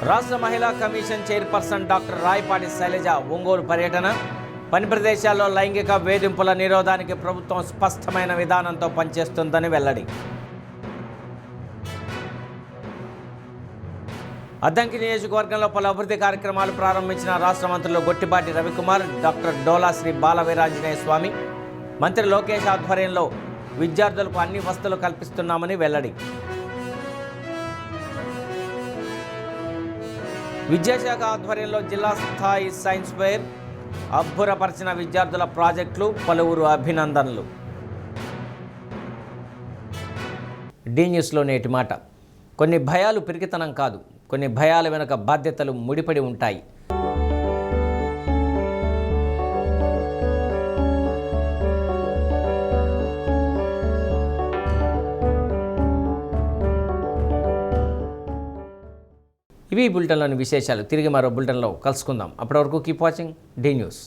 రాష్ట్ర మహిళా commission chairperson doctor Rayapati Sailaja Ongole పర్యటన. పని ప్రదేశాల్లో లైంగిక వేధింపుల నిరోధానికి ప్రభుత్వం స్పష్టమైన విధానంతో పనిచేస్తుందని వెల్లడి. అద్దంకి నియోజకవర్గంలో పలు అభివృద్ధి కార్యక్రమాలు ప్రారంభించిన రాష్ట్ర మంత్రులు గొట్టిపాటి రవికుమార్, డాక్టర్ డోలా శ్రీ బాలవీరాంజనేయ స్వామి. మంత్రి లోకేష్ ఆధ్వర్యంలో విద్యార్థులకు అన్ని వసతులు కల్పిస్తున్నామని వెల్లడి. విద్యాశాఖ ఆధ్వర్యంలో జిల్లా స్థాయి సైన్స్ ఫెయిర్. అబ్బురపరిచిన విద్యార్థుల ప్రాజెక్టులు, పలువురు అభినందనలు. డి న్యూస్లో నేటి మాట. కొన్ని భయాలు పిరికితనం కాదు, కొన్ని భయాల వెనుక బాధ్యతలు ముడిపడి ఉంటాయి. ఇవి బులెటిన్లోని విశేషాలు. తిరిగి మరో బులెటిన్లో కలుసుకుందాం. అప్పటి వరకు కీప్ వాచింగ్ డి న్యూస్.